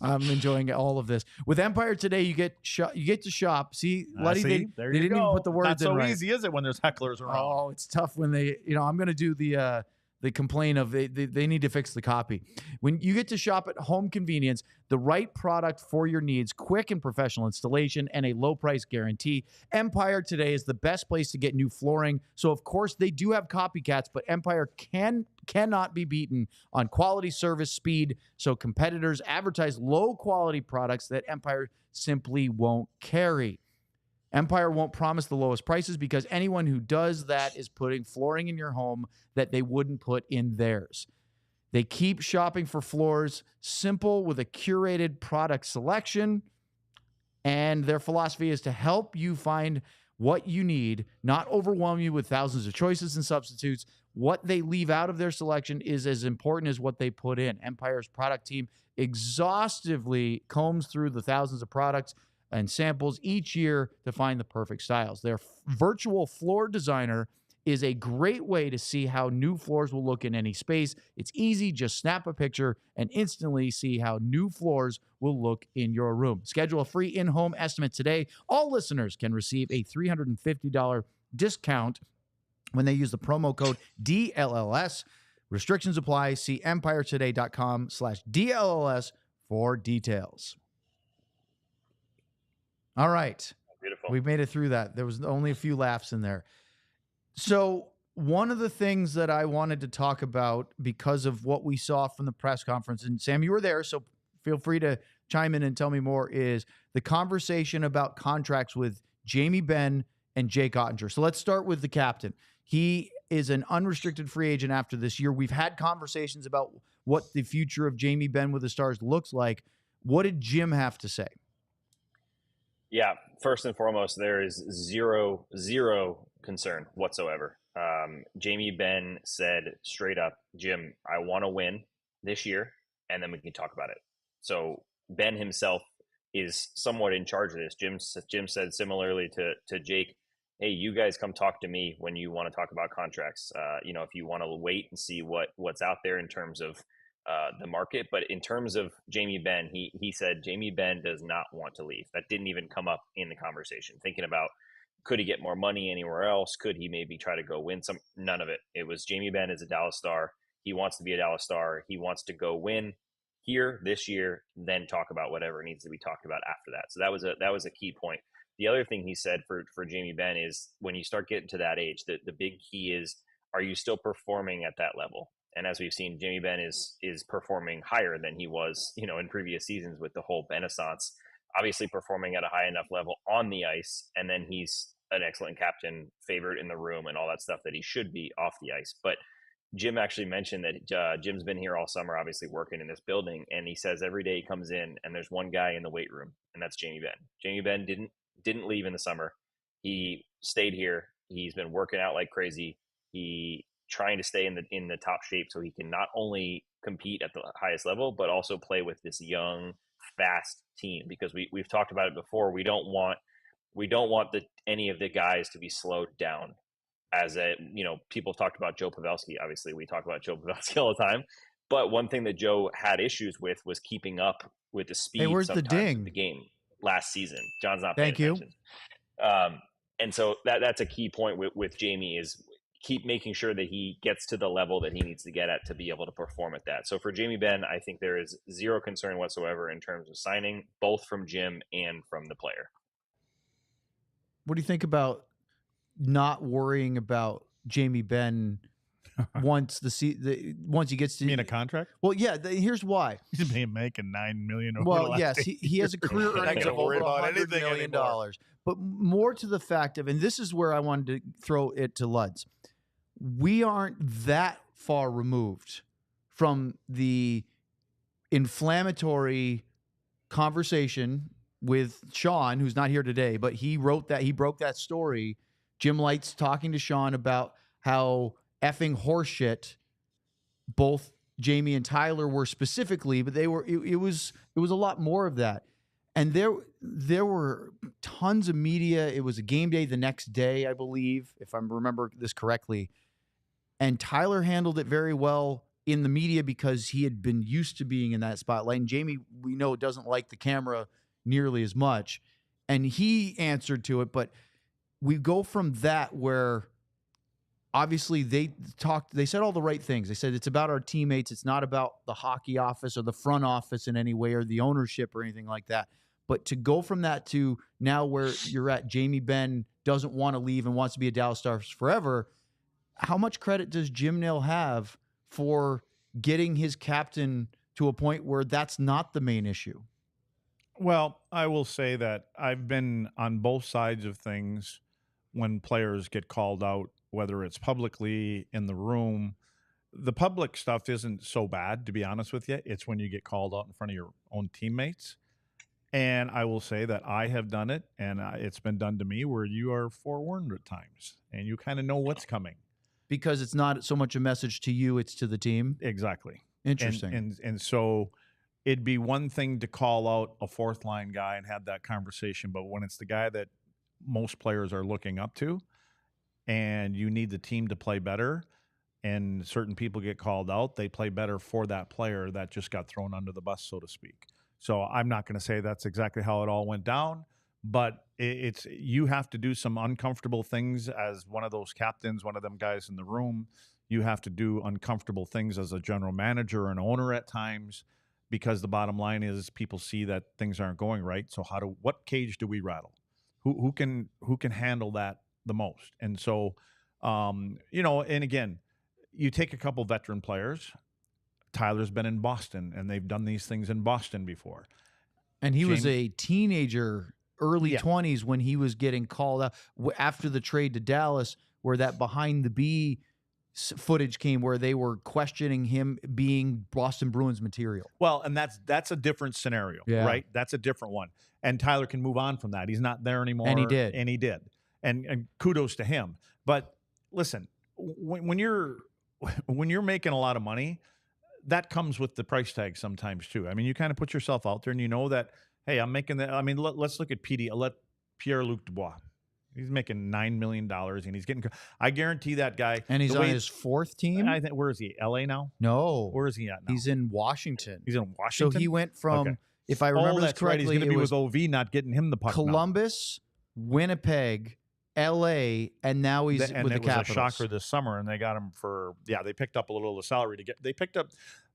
I'm enjoying all of this. With Empire today, you get to shop. See, Luddy, See? they There didn't you even go. put the words Not in so right. easy, is it, when there's hecklers around? Oh, it's tough when they, I'm going to do the complaint of they need to fix the copy. When you get to shop at home convenience, the right product for your needs, quick and professional installation, and a low price guarantee, Empire today is the best place to get new flooring. So, of course, they do have copycats, but Empire cannot be beaten on quality, service, speed. So competitors advertise low quality products that Empire simply won't carry. Empire won't promise the lowest prices because anyone who does that is putting flooring in your home that they wouldn't put in theirs. They keep shopping for floors simple with a curated product selection, and their philosophy is to help you find what you need, not overwhelm you with thousands of choices and substitutes. What they leave out of their selection is as important as what they put in. Empire's product team exhaustively combs through the thousands of products and samples each year to find the perfect styles. Their virtual floor designer is a great way to see how new floors will look in any space. It's easy, just snap a picture and instantly see how new floors will look in your room. Schedule a free in-home estimate today. All listeners can receive a $350 discount when they use the promo code DLLS. Restrictions apply. See empiretoday.com/DLLS for details. All right. Beautiful. We made it through that. There was only a few laughs in there. So one of the things that I wanted to talk about because of what we saw from the press conference, and Sam, you were there, so feel free to chime in and tell me more, is the conversation about contracts with Jamie Benn and Jakeoettinger. So let's start with the captain. He is an unrestricted free agent after this year. We've had conversations about what the future of Jamie Benn with the Stars looks like. What did Jim have to say? Yeah, first and foremost, there is zero concern whatsoever. Jamie Benn said straight up, Jim, I want to win this year, and then we can talk about it. So Ben himself is somewhat in charge of this. Jim said similarly to Jake, hey, you guys come talk to me when you want to talk about contracts. If you want to wait and see what's out there in terms of the market. But in terms of Jamie Benn, he said Jamie Benn does not want to leave. That didn't even come up in the conversation. Thinking about, could he get more money anywhere else? Could he maybe try to go win some? None of it. It was Jamie Benn is a Dallas Star. He wants to be a Dallas Star. He wants to go win here this year, then talk about whatever needs to be talked about after that. So that was a key point. The other thing he said for Jamie Benn is when you start getting to that age, the big key is, are you still performing at that level? And as we've seen, Jamie Benn is performing higher than he was, in previous seasons with the whole Renaissance, obviously performing at a high enough level on the ice. And then he's an excellent captain, favorite in the room and all that stuff that he should be off the ice. But Jim actually mentioned that Jim's been here all summer, obviously working in this building, and he says every day he comes in and there's one guy in the weight room, and that's Jamie Benn. Jamie Benn didn't leave in the summer. He stayed here. He's been working out like crazy. He trying to stay in the top shape so he can not only compete at the highest level, but also play with this young, fast team. Because we've talked about it before. We don't want any of the guys to be slowed down. As people talked about Joe Pavelski. Obviously, we talk about Joe Pavelski all the time. But one thing that Joe had issues with was keeping up with the speed. Hey, where's the ding? Of the game last season? John's not paying attention. And so that's a key point with Jamie is keep making sure that he gets to the level that he needs to get at to be able to perform at that. So for Jamie Benn, I think there is zero concern whatsoever in terms of signing, both from Jim and from the player. What do you think about not worrying about Jamie Benn once once he gets to a contract? Well, yeah. Here's why. He's been making $9 million. Well, yes, he has a career earnings of over $100 million. But more to the fact of, and this is where I wanted to throw it to Luds. We aren't that far removed from the inflammatory conversation with Sean, who's not here today, but he broke that story. Jim Light's talking to Sean about how effing horseshit both Jamie and Tyler were specifically, but it was a lot more of that. And there were tons of media. It was a game day the next day, I believe, if I remember this correctly. And Tyler handled it very well in the media because he had been used to being in that spotlight. And Jamie, we know, doesn't like the camera nearly as much. And he answered to it, but we go from that where obviously they said all the right things. They said it's about our teammates. It's not about the hockey office or the front office in any way or the ownership or anything like that. But to go from that to now where you're at, Jamie Benn doesn't want to leave and wants to be a Dallas Stars forever. How much credit does Jim Nill have for getting his captain to a point where that's not the main issue? Well, I will say that I've been on both sides of things when players get called out, whether it's publicly in the room. The public stuff isn't so bad, to be honest with you. It's when you get called out in front of your own teammates. And I will say that I have done it, and it's been done to me where you are forewarned at times, and you kind of know what's coming. Because it's not so much a message to you, it's to the team? Exactly. Interesting. And so it'd be one thing to call out a fourth-line guy and have that conversation, but when it's the guy that most players are looking up to and you need the team to play better and certain people get called out, they play better for that player that just got thrown under the bus, so to speak. So I'm not going to say that's exactly how it all went down, but it's you have to do some uncomfortable things as one of those captains, one of them guys in the room. You have to do uncomfortable things as a general manager or an owner at times, because the bottom line is people see that things aren't going right. So what cage do we rattle? Who can handle that the most? And so, and again, you take a couple veteran players. Tyler's been in Boston, and they've done these things in Boston before. And he was a teenager, early 20s, when he was getting called out after the trade to Dallas, where that behind the B footage came, where they were questioning him being Boston Bruins material. Well, and that's a different scenario, right? That's a different one. And Tyler can move on from that. He's not there anymore. And he did. And kudos to him. But listen, when you're making a lot of money, that comes with the price tag sometimes too. I mean, you kind of put yourself out there and you know that, hey, I'm making that. I mean, let's look at Pierre-Luc Dubois. He's making $9 million and he's getting, I guarantee that guy. And he's on his fourth team. I think, where is he? LA now? No. Where is he at now? He's in Washington. He's in Washington. So he went from, if I remember this correctly, right. He's going to be with OV, not getting him the puck. Columbus, Winnipeg, LA, and now he's with the Capitals. And it was a shocker this summer, and they got him for they picked up a little of the salary to get. They picked up.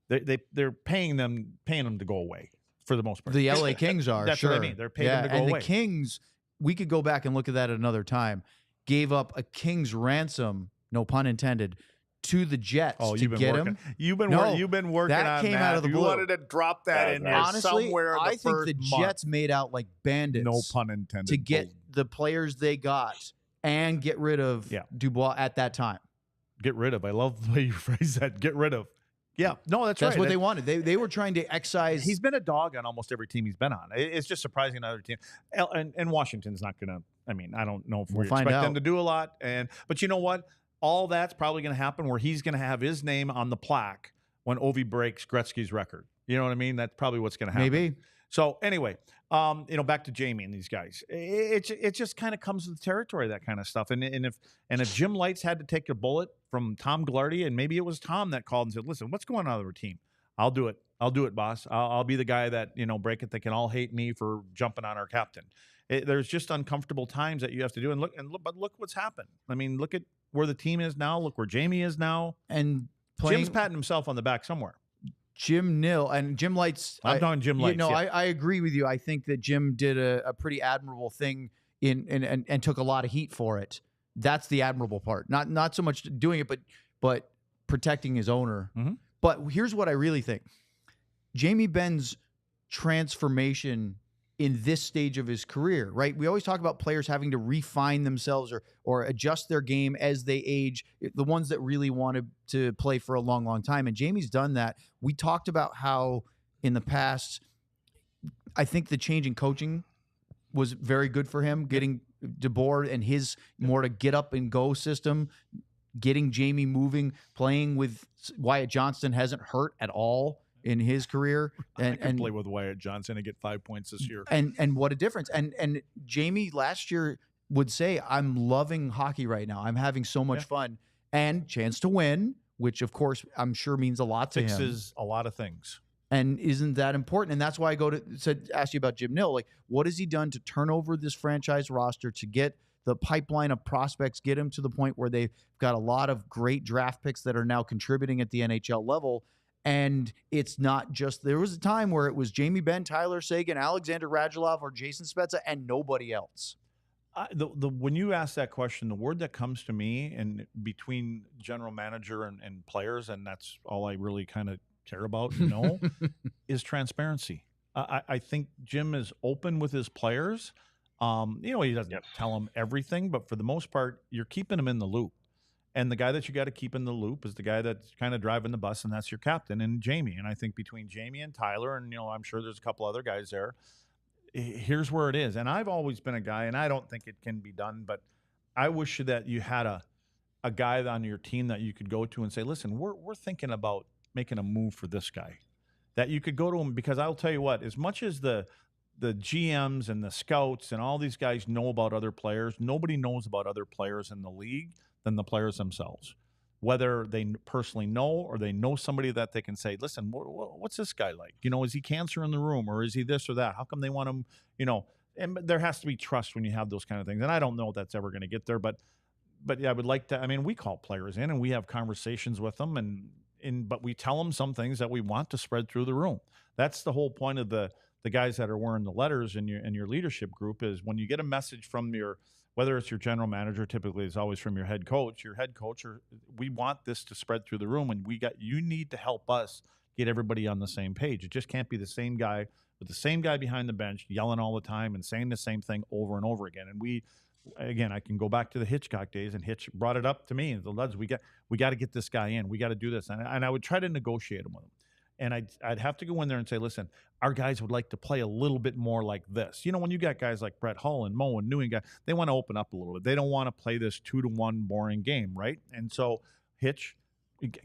They're paying them to go away for the most part. The LA Kings are. That's sure. what I mean. They're paying them to go away. And the Kings, we could go back and look at that at another time. Gave up a King's ransom, no pun intended, to the Jets to get him. You've been working that on came that. out of the blue. You wanted to drop that in there somewhere. I think the Jets made out like bandits. No pun intended. To get the players they got and get rid of Dubois at that time. Get rid of. I love the way you phrase that. Get rid of. Yeah, no, that's right. That's what they wanted. They were trying to excise. He's been a dog on almost every team he's been on. It's just surprising another team. And Washington's not going to. I mean, I don't know if we expect them to do a lot. But you know what? All that's probably going to happen where he's going to have his name on the plaque when Ovi breaks Gretzky's record. You know what I mean? That's probably what's going to happen. Maybe. So anyway, back to Jamie and these guys. It just kind of comes with the territory, that kind of stuff. And if Jim Lights had to take a bullet from Tom Glardy, and maybe it was Tom that called and said, "Listen, what's going on with our team? I'll do it. I'll do it, boss. I'll be the guy that break it. They can all hate me for jumping on our captain." There's just uncomfortable times that you have to do, but look what's happened. I mean, look at where the team is now. Look where Jamie is now, and Jim's patting himself on the back somewhere. Jim Nill and Jim Lights. I'm talking Jim Lights. I agree with you. I think that Jim did a pretty admirable thing and took a lot of heat for it. That's the admirable part. Not so much doing it, but protecting his owner. Mm-hmm. But here's what I really think: Jamie Benn's transformation in this stage of his career, right? We always talk about players having to refine themselves or adjust their game as they age, the ones that really wanted to play for a long, long time. And Jamie's done that. We talked about how in the past, I think the change in coaching was very good for him, getting DeBoer and his more to get up and go system, getting Jamie moving, playing with Wyatt Johnston hasn't hurt at all in his career. And play with Wyatt Johnson and get 5 points this year. And what a difference. And Jamie last year would say, "I'm loving hockey right now. I'm having so much fun." And chance to win, which of course I'm sure means a lot to him. Fixes a lot of things. And isn't that important? And that's why I ask you about Jim Nill. Like, what has he done to turn over this franchise roster, to get the pipeline of prospects, get him to the point where they've got a lot of great draft picks that are now contributing at the NHL level? And it's not just, there was a time where it was Jamie Benn, Tyler Seguin, Alexander Radulov, or Jason Spezza, and nobody else. When you ask that question, the word that comes to me and between general manager and players, and that's all I really kind of care about, is transparency. I think Jim is open with his players. He doesn't tell them everything, but for the most part, you're keeping them in the loop. And the guy that you got to keep in the loop is the guy that's kind of driving the bus, and that's your captain, and Jamie. And I think between Jamie and Tyler, and I'm sure there's a couple other guys there, here's where it is. And I've always been a guy, and I don't think it can be done, but I wish that you had a guy on your team that you could go to and say, "Listen, we're thinking about making a move for this guy." That you could go to him, because I'll tell you what, as much as the GMs and the scouts and all these guys know about other players, nobody knows about other players in the league than the players themselves. Whether they personally know or they know somebody that they can say, "Listen, what's this guy like? Is he cancer in the room, or is he this or that? How come they want him?" And there has to be trust when you have those kind of things. And I don't know if that's ever going to get there, but yeah, I would like to. I mean, we call players in and we have conversations with them, but we tell them some things that we want to spread through the room. That's the whole point of the guys that are wearing the letters in your leadership group, is when you get a message from whether it's your general manager, typically it's always from your head coach, or we want this to spread through the room, and you need to help us get everybody on the same page. It just can't be the same guy with the same guy behind the bench yelling all the time and saying the same thing over and over again. And I can go back to the Hitchcock days, and Hitch brought it up to me, the Luds, we got to get this guy in. We got to do this. And I would try to negotiate him with him. And I'd have to go in there and say, "Listen, our guys would like to play a little bit more like this." When you got guys like Brett Hull and Mo and Newing, they want to open up a little bit. They don't want to play this 2-1 boring game, right? And so, Hitch,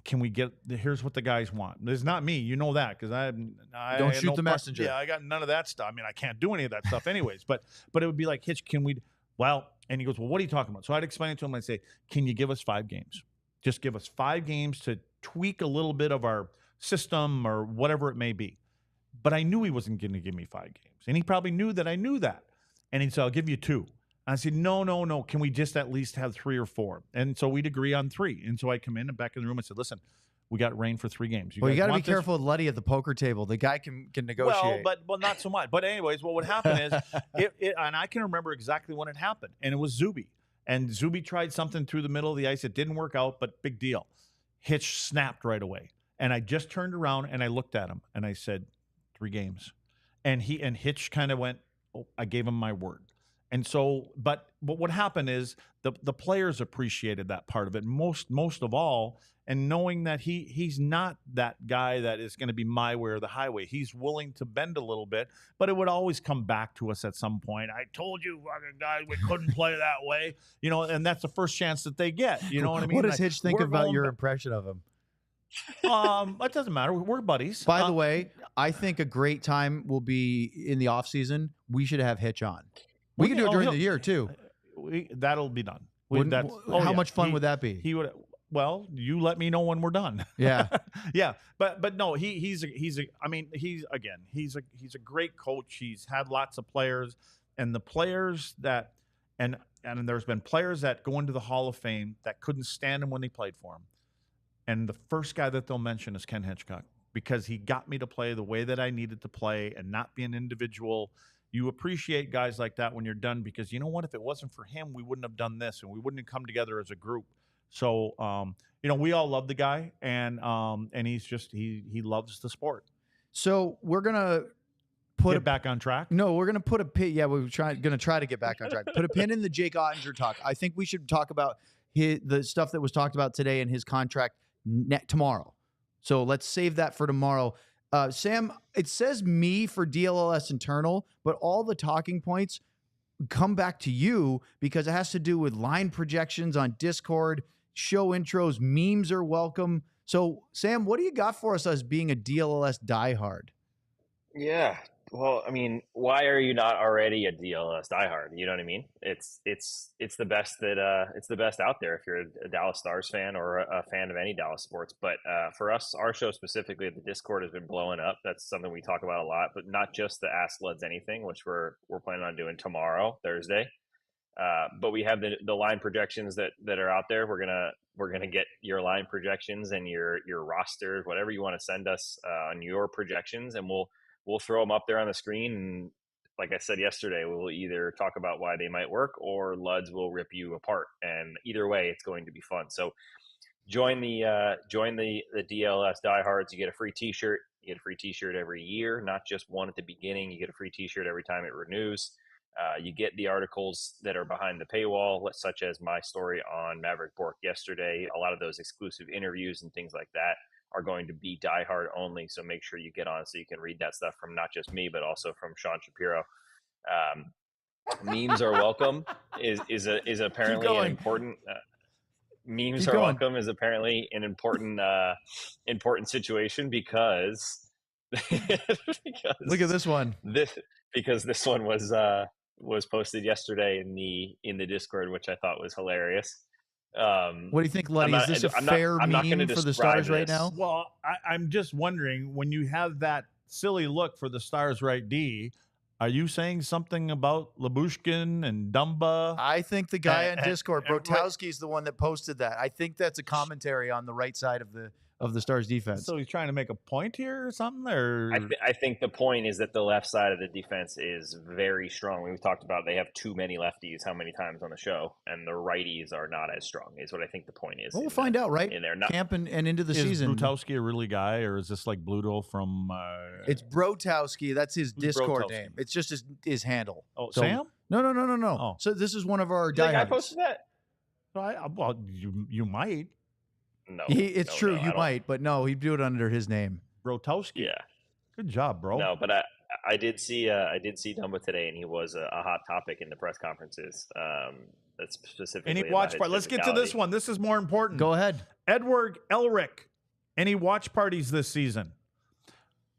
can we here's what the guys want. It's not me, that, because I don't shoot the messenger. Yeah, I got none of that stuff. I mean, I can't do any of that stuff anyways. But it would be like, "Hitch, can we?" And he goes, "Well, what are you talking about?" So I'd explain it to him. I'd say, "Can you give us 5 games? Just give us 5 games to tweak a little bit of our system or whatever it may be." But I knew he wasn't going to give me 5 games. And he probably knew that I knew that. And he said, "I'll give you 2. And I said, no. Can we just at least have 3 or 4? And so we'd agree on 3. And so I come in and back in the room and said, "Listen, we got rain for 3 games. You got to be careful with Letty at the poker table. The guy can negotiate. Well, not so much. But anyways, what would happen is, and I can remember exactly when it happened. And it was Zuby. And Zuby tried something through the middle of the ice. It didn't work out, but big deal. Hitch snapped right away. And I just turned around and I looked at him and I said, 3 games. And Hitch kind of went, "Oh, I gave him my word." And so, but what happened is the players appreciated that part of it most of all, and knowing that he's not that guy that is going to be my way or the highway. He's willing to bend a little bit, but it would always come back to us at some point. I told you, fucking guys, we couldn't play that way, and that's the first chance that they get. You know what I mean? What does Hitch think about your impression of him? It doesn't matter. We're buddies. By the way, I think a great time will be in the off season. We should have Hitch on. We can do it during the year too. That'll be done. How much fun would that be? He would. Well, you let me know when we're done. Yeah, yeah. But no, he's a great coach. He's had lots of players, and the players that and there's been players that go into the Hall of Fame that couldn't stand him when they played for him. And the first guy that they'll mention is Ken Hitchcock, because he got me to play the way that I needed to play and not be an individual. You appreciate guys like that when you're done, because you know what? If it wasn't for him, we wouldn't have done this, and we wouldn't have come together as a group. So, we all love the guy, and he's just he loves the sport. So we're gonna put it back on track. No, we're gonna put a pin. Yeah, we're gonna try to get back on track. Put a pin in the Jake Oettinger talk. I think we should talk about the stuff that was talked about today and his contract tomorrow. So let's save that for tomorrow. Sam, it says me for DLLS internal, but all the talking points come back to you because it has to do with line projections on Discord, show intros, memes are welcome. So, Sam, what do you got for us as being a DLLS diehard? Yeah. Well, I mean, why are you not already a DLLS diehard? You know what I mean? It's the best that it's the best out there if you're a Dallas Stars fan or a fan of any Dallas sports. But for us, our show specifically, the Discord has been blowing up. That's something we talk about a lot, but not just the Ask Luds Anything, which we're planning on doing tomorrow, Thursday. But we have the line projections that are out there. We're gonna get your line projections and your roster, whatever you want to send us on your projections, and we'll throw them up there on the screen. And like I said yesterday, we'll either talk about why they might work, or Luds will rip you apart. And either way, it's going to be fun. So join the DLS diehards. You get a free T-shirt. You get a free T-shirt every year, not just one at the beginning. You get a free T-shirt every time it renews. You get the articles that are behind the paywall, such as my story on Maverick Bork yesterday. A lot of those exclusive interviews and things like that are going to be diehard only. So make sure you get on so you can read that stuff from not just me, but also from Sean Shapiro. Memes are welcome is apparently an important. Memes are welcome is apparently an important important situation because look at this one. Because this one was posted yesterday in the Discord, which I thought was hilarious. What do you think, Luddy? Is this a fair meme for the Stars right now? Well, I'm just wondering, when you have that silly look for the Stars right D, are you saying something about Labushkin and Dumba? I think the guy on Discord, Brotowski, is the one that posted that. I think that's a commentary on the right side of the Stars defense. So he's trying to make a point here or something? Or I think the point is that the left side of the defense is very strong. We've talked about they have too many lefties how many times on the show, and the righties are not as strong, is what I think the point is. Well, we'll find out, right? In there. Camp and into the season. Is Brutowski a really guy, or is this like Bluto from... It's Brotowski. That's his Discord name. It's just his handle. Oh, so, Sam? No. Oh. So this is one of our diehards. I posted that? Well, you might. No, it's true. You might, but no, he'd do it under his name. Brotowski. Yeah. Good job, bro. No, but I did see Dumba today, and he was a hot topic in the press conferences. That's specifically. Any watch party? Let's get to this one. This is more important. Go ahead. Edward Elric. Any watch parties this season?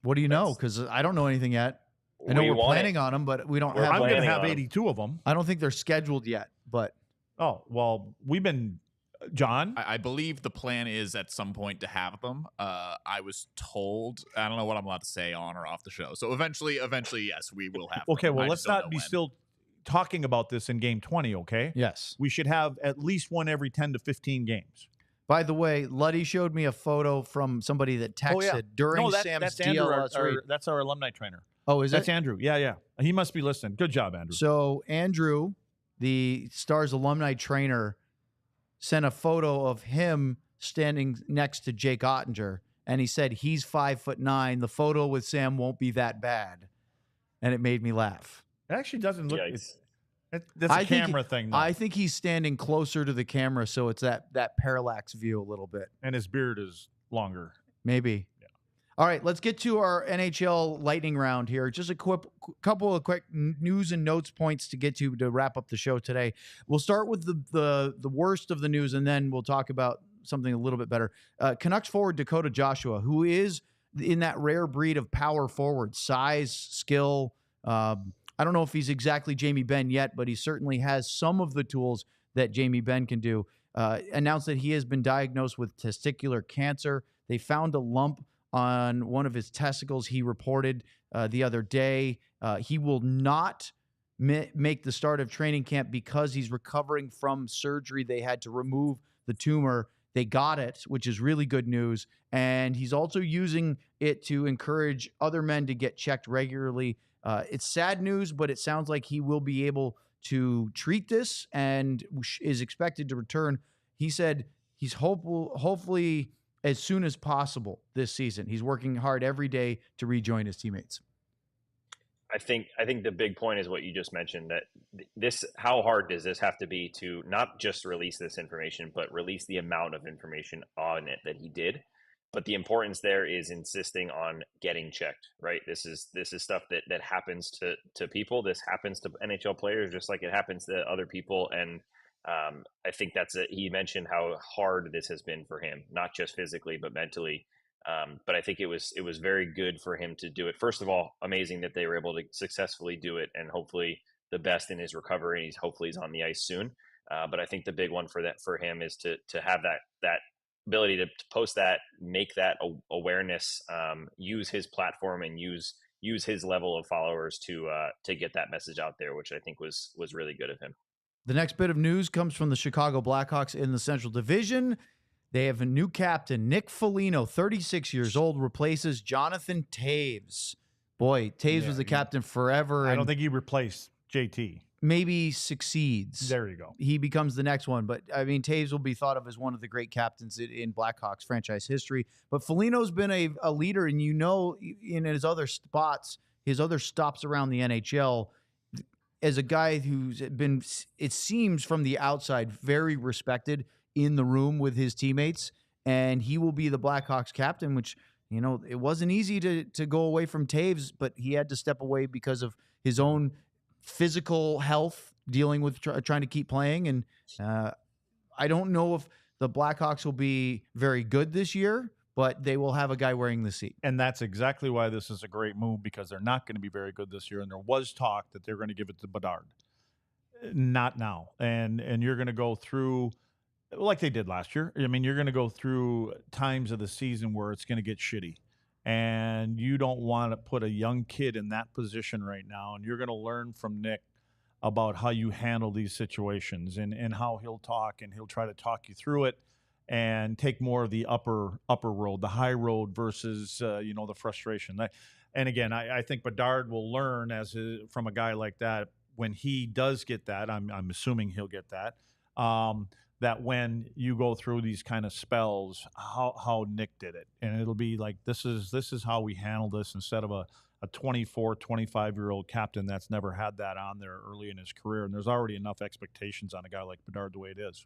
What do you know? Because I don't know anything yet. I know we're planning on them, but we don't have. I'm going to have 82 of them. I don't think they're scheduled yet, but. Oh, well, we've been. John? I believe the plan is at some point to have them. I was told, I don't know what I'm allowed to say on or off the show. So eventually, yes, we will have Okay, them. well, let's not be still talking about this in game 20, okay? Yes. We should have at least one every 10 to 15 games. By the way, Luddy showed me a photo from somebody that texted during Sam's DLLS. That's our alumni trainer. Oh, is That's Andrew. Yeah. He must be listening. Good job, Andrew. So Andrew, the Stars alumni trainer, sent a photo of him standing next to Jake Oettinger, and he said he's 5'9". The photo with Sam won't be that bad, and it made me laugh. It actually doesn't look. That's a camera thing, though. I think he's standing closer to the camera, so it's that parallax view a little bit. And his beard is longer. Maybe. Yeah. All right, let's get to our NHL lightning round here. Just a couple of quick news and notes points to get to wrap up the show today. We'll start with the worst of the news, and then we'll talk about something a little bit better. Canucks forward Dakota Joshua, who is in that rare breed of power forward, size, skill. I don't know if he's exactly Jamie Benn yet, but he certainly has some of the tools that Jamie Benn can do. Announced that he has been diagnosed with testicular cancer. They found a lump on one of his testicles, he reported the other day. He will not make the start of training camp because he's recovering from surgery. They had to remove the tumor. They got it, which is really good news. And he's also using it to encourage other men to get checked regularly. It's sad news, but it sounds like he will be able to treat this and is expected to return. He said he's hopefully as soon as possible this season. He's working hard every day to rejoin his teammates. I think the big point is what you just mentioned, that how hard does this have to be to not just release this information, but release the amount of information on it that he did. But the importance there is insisting on getting checked, right? This is stuff that happens to people. This happens to NHL players just like it happens to other people. And I think he mentioned how hard this has been for him, not just physically, but mentally. But I think it was very good for him to do it. First of all, amazing that they were able to successfully do it, and hopefully the best in his recovery. And hopefully he's on the ice soon. But I think the big one for him is to have that ability to post that, make that awareness, use his platform and use his level of followers to get that message out there, which I think was really good of him. The next bit of news comes from the Chicago Blackhawks in the Central Division. They have a new captain, Nick Foligno, 36 years old, replaces Jonathan Toews. Boy, Toews was the captain forever. I don't think he replaced JT. Maybe succeeds. There you go. He becomes the next one. But, I mean, Toews will be thought of as one of the great captains in Blackhawks franchise history. But Foligno's been a leader, and in his other spots, his other stops around the NHL, as a guy who's been, it seems from the outside, very respected in the room with his teammates. And he will be the Blackhawks captain, which, it wasn't easy to go away from Toews, but he had to step away because of his own physical health, dealing with trying to keep playing. And I don't know if the Blackhawks will be very good this year, but they will have a guy wearing the seat. And that's exactly why this is a great move, because they're not going to be very good this year. And there was talk that they're going to give it to Bedard. Not now. And you're going to go through, like they did last year. I mean, you're going to go through times of the season where it's going to get shitty. And you don't want to put a young kid in that position right now. And you're going to learn from Nick about how you handle these situations and how he'll talk, and he'll try to talk you through it and take more of the upper road, the high road versus, the frustration. And again, I think Bedard will learn from a guy like that when he does get that. I'm assuming he'll get that. That when you go through these kind of spells, how Nick did it. And it'll be like, this is how we handle this, instead of a 24, 25-year-old captain that's never had that on there early in his career. And there's already enough expectations on a guy like Bedard the way it is.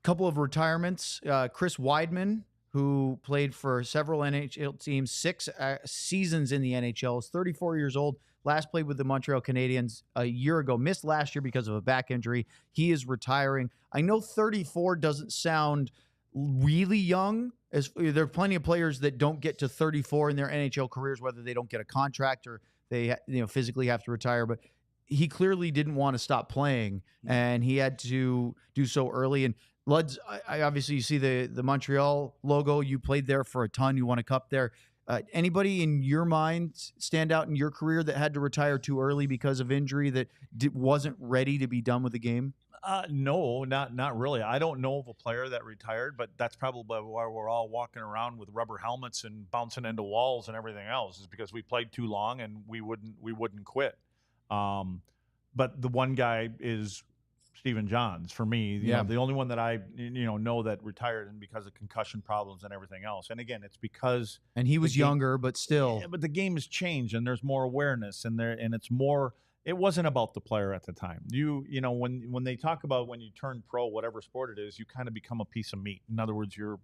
Couple of retirements. Chris Weidman, who played for several NHL teams, 6 seasons in the NHL, is 34 years old. Last played with the Montreal Canadiens a year ago. Missed last year because of a back injury. He is retiring. I know 34 doesn't sound really young. There are plenty of players that don't get to 34 in their NHL careers, whether they don't get a contract or they physically have to retire. But he clearly didn't want to stop playing, and he had to do so early. And Luds, obviously you see the Montreal logo. You played there for a ton. You won a cup there. Anybody in your mind stand out in your career that had to retire too early because of injury, that wasn't ready to be done with the game? No, not really. I don't know of a player that retired, but that's probably why we're all walking around with rubber helmets and bouncing into walls and everything else, is because we played too long and we wouldn't quit. But the one guy is Stephen Johns for me. You know, the only one that I know that retired, and because of concussion problems and everything else. And again, it's because he was younger, but still. Yeah, but the game has changed, and there's more awareness, and it's more. it wasn't about the player at the time. You know, when they talk about when you turn pro, whatever sport it is, you kind of become a piece of meat. In other words, you're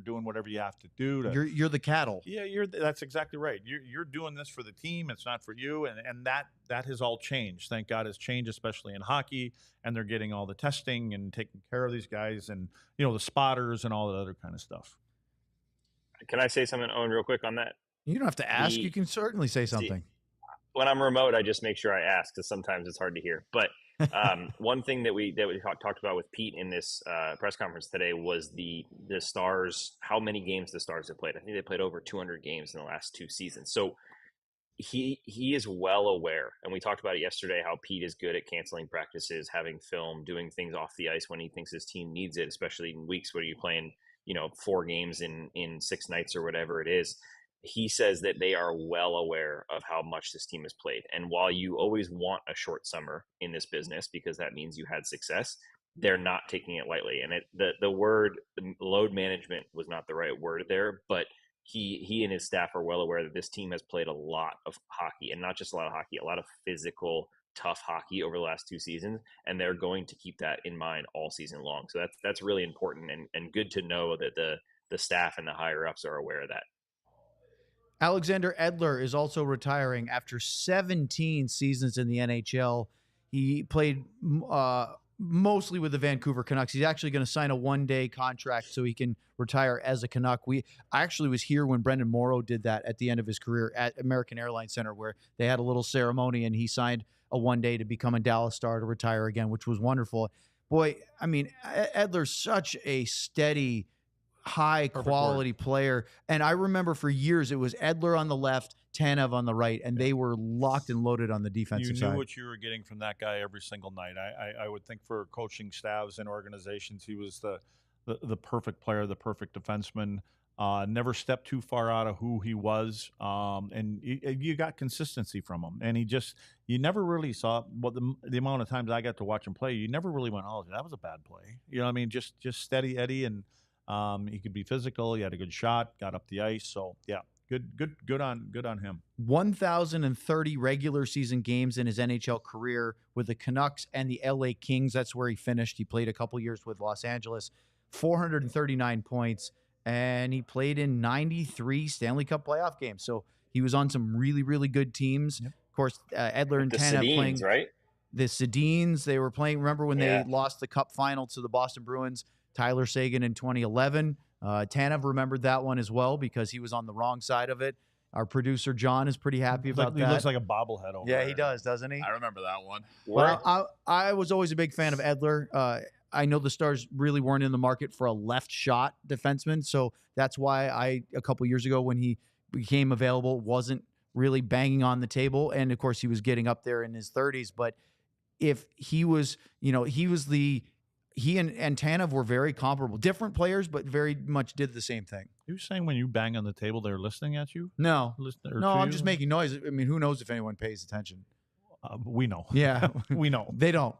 doing whatever you have to do. You're the cattle. Yeah, that's exactly right. You're doing this for the team. It's not for you. And that has all changed. Thank God it's changed, especially in hockey. And they're getting all the testing and taking care of these guys and, the spotters and all that other kind of stuff. Can I say something, Owen, real quick on that? You don't have to ask. You can certainly say something. When I'm remote, I just make sure I ask because sometimes it's hard to hear. But one thing that we talked about with Pete in this press conference today was the Stars, how many games the Stars have played. I think they played over 200 games in the last 2 seasons. So he is well aware, and we talked about it yesterday, how Pete is good at canceling practices, having film, doing things off the ice when he thinks his team needs it, especially in weeks where you're playing 4 games in 6 nights or whatever it is. He says that they are well aware of how much this team has played. And while you always want a short summer in this business because that means you had success, they're not taking it lightly. And the word load management was not the right word there, but he and his staff are well aware that this team has played a lot of hockey, and not just a lot of hockey, a lot of physical, tough hockey over the last 2 seasons. And they're going to keep that in mind all season long. So that's really important and good to know that the staff and the higher ups are aware of that. Alexander Edler is also retiring after 17 seasons in the NHL. He played mostly with the Vancouver Canucks. He's actually going to sign a 1-day contract so he can retire as a Canuck. I actually was here when Brendan Morrow did that at the end of his career at American Airlines Center, where they had a little ceremony and he signed a 1-day to become a Dallas Star to retire again, which was wonderful. Boy, I mean, Edler's such a steady, high-quality player. And I remember for years it was Edler on the left, Tanev on the right, and they were locked and loaded on the defensive side. You knew what you were getting from that guy every single night. I would think for coaching staffs and organizations, he was the perfect player, the perfect defenseman. Never stepped too far out of who he was, and you got consistency from him. And you never really saw the amount of times I got to watch him play. You never really went, oh, that was a bad play. You know what I mean? Just steady Eddie, and he could be physical. He had a good shot, got up the ice. So yeah, good on him. 1,030 regular season games in his NHL career with the Canucks and the LA Kings. That's where he finished. He played a couple years with Los Angeles. 439 points. And he played in 93 Stanley Cup playoff games. So he was on some really, really good teams. Yep. Of course, Edler and Tanev playing. Right? The Sedins, they were playing. Remember when they lost the Cup final to the Boston Bruins? Tyler Seguin in 2011. Tanev remembered that one as well because he was on the wrong side of it. Our producer, John, is pretty happy about that. He looks like a bobblehead over there. Yeah, he does, doesn't he? I remember that one. Well, I was always a big fan of Edler. I know the Stars really weren't in the market for a left shot defenseman. So that's why a couple years ago when he became available, wasn't really banging on the table. And of course he was getting up there in his 30s. But if he was, he and Tanev were very comparable, different players, but very much did the same thing. You saying when you bang on the table, they're listening at you? No, I'm just making noise. I mean, who knows if anyone pays attention? We know. Yeah, we know. They don't.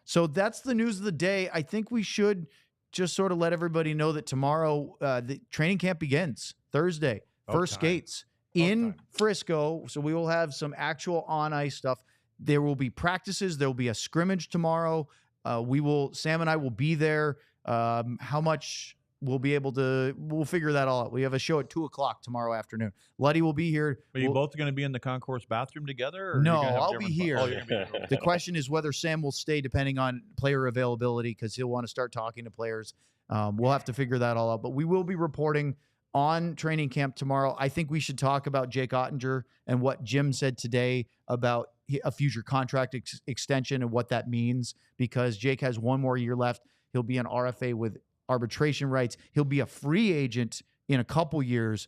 So that's the news of the day. I think we should just sort of let everybody know that tomorrow the training camp begins. Thursday, first skates in Frisco. So we will have some actual on-ice stuff. There will be practices. There will be a scrimmage tomorrow. Sam and I will be there. How much we'll be able to, we'll figure that all out. We have a show at 2:00 tomorrow afternoon. Luddy will be here. Are you both going to be in the concourse bathroom together? Or no, I'll be here. The The question is whether Sam will stay depending on player availability because he'll want to start talking to players. We'll have to figure that all out. But we will be reporting on training camp tomorrow. I think we should talk about Jakeoettinger and what Jim said today about a future contract extension and what that means, because Jake has 1 more year left. He'll be an RFA with arbitration rights. He'll be a free agent in a couple years.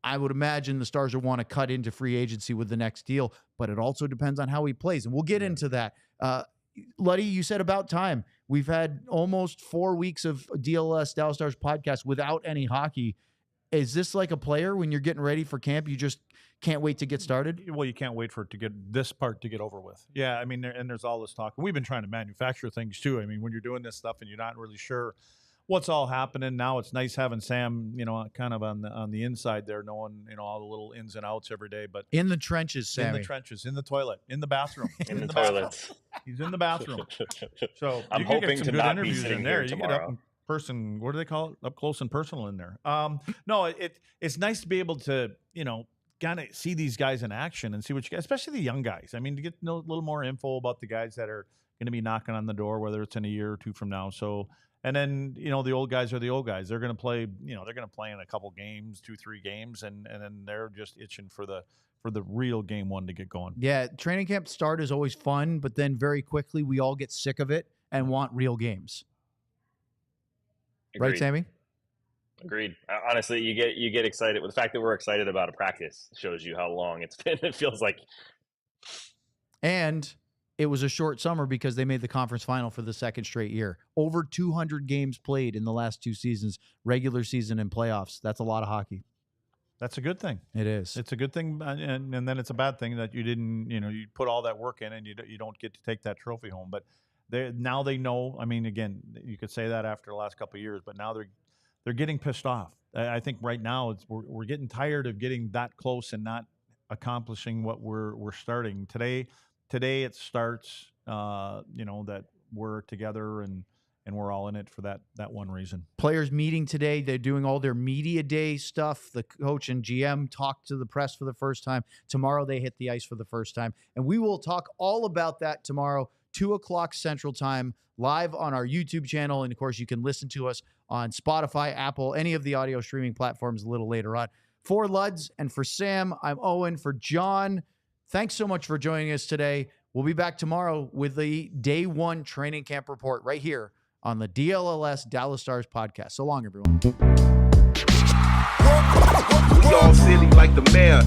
I would imagine the Stars will want to cut into free agency with the next deal, but it also depends on how he plays. And we'll get into that. Luddy, you said about time. We've had almost 4 weeks of DLLS Dallas Stars podcast without any hockey. Is this like a player when you're getting ready for camp? You just can't wait to get started? Well, you can't wait for it to get this part to get over with. Yeah, I mean, and there's all this talk. We've been trying to manufacture things too. I mean, when you're doing this stuff and you're not really sure what's all happening now. It's nice having Sam, kind of on the inside there, knowing all the little ins and outs every day. But in the trenches, Sammy. In the trenches, in the toilet, in the bathroom, in the toilets. He's in the bathroom. So I'm you can hoping get some to good not be interviews sitting in there. here You tomorrow. get up in person. What do they call it? Up close and personal in there. No, it's nice to be able to kind of see these guys in action and see what you guys, especially the young guys. I mean, to get a little more info about the guys that are going to be knocking on the door, whether it's in a year or two from now. So, and then, the old guys are the old guys. They're going to play, they're going to play in a couple games, 2-3 games, and then they're just itching for the real game one to get going. Yeah, training camp start is always fun, but then very quickly we all get sick of it and want real games. Agreed. Right, Sammy? Agreed. Honestly, you get excited. Well, the fact that we're excited about a practice shows you how long it's been. It feels like. And it was a short summer because they made the conference final for the second straight year. Over 200 games played in the last 2 seasons, regular season and playoffs. That's a lot of hockey. That's a good thing. It is. It's a good thing, and then it's a bad thing that you didn't, you put all that work in and you don't get to take that trophy home. But now they know. I mean, again, you could say that after the last couple of years, but now they're getting pissed off. I think right now we're getting tired of getting that close and not accomplishing what we're starting today. Today it starts, that we're together and we're all in it for that one reason. Players meeting today. They're doing all their media day stuff. The coach and GM talk to the press for the first time. Tomorrow they hit the ice for the first time. And we will talk all about that tomorrow, 2:00 Central Time, live on our YouTube channel. And, of course, you can listen to us on Spotify, Apple, any of the audio streaming platforms a little later on. For Luds and for Sam, I'm Owen. For John, thanks so much for joining us today. We'll be back tomorrow with the Day 1 training camp report right here on the DLLS Dallas Stars Podcast. So long, everyone. We all silly like the mayor.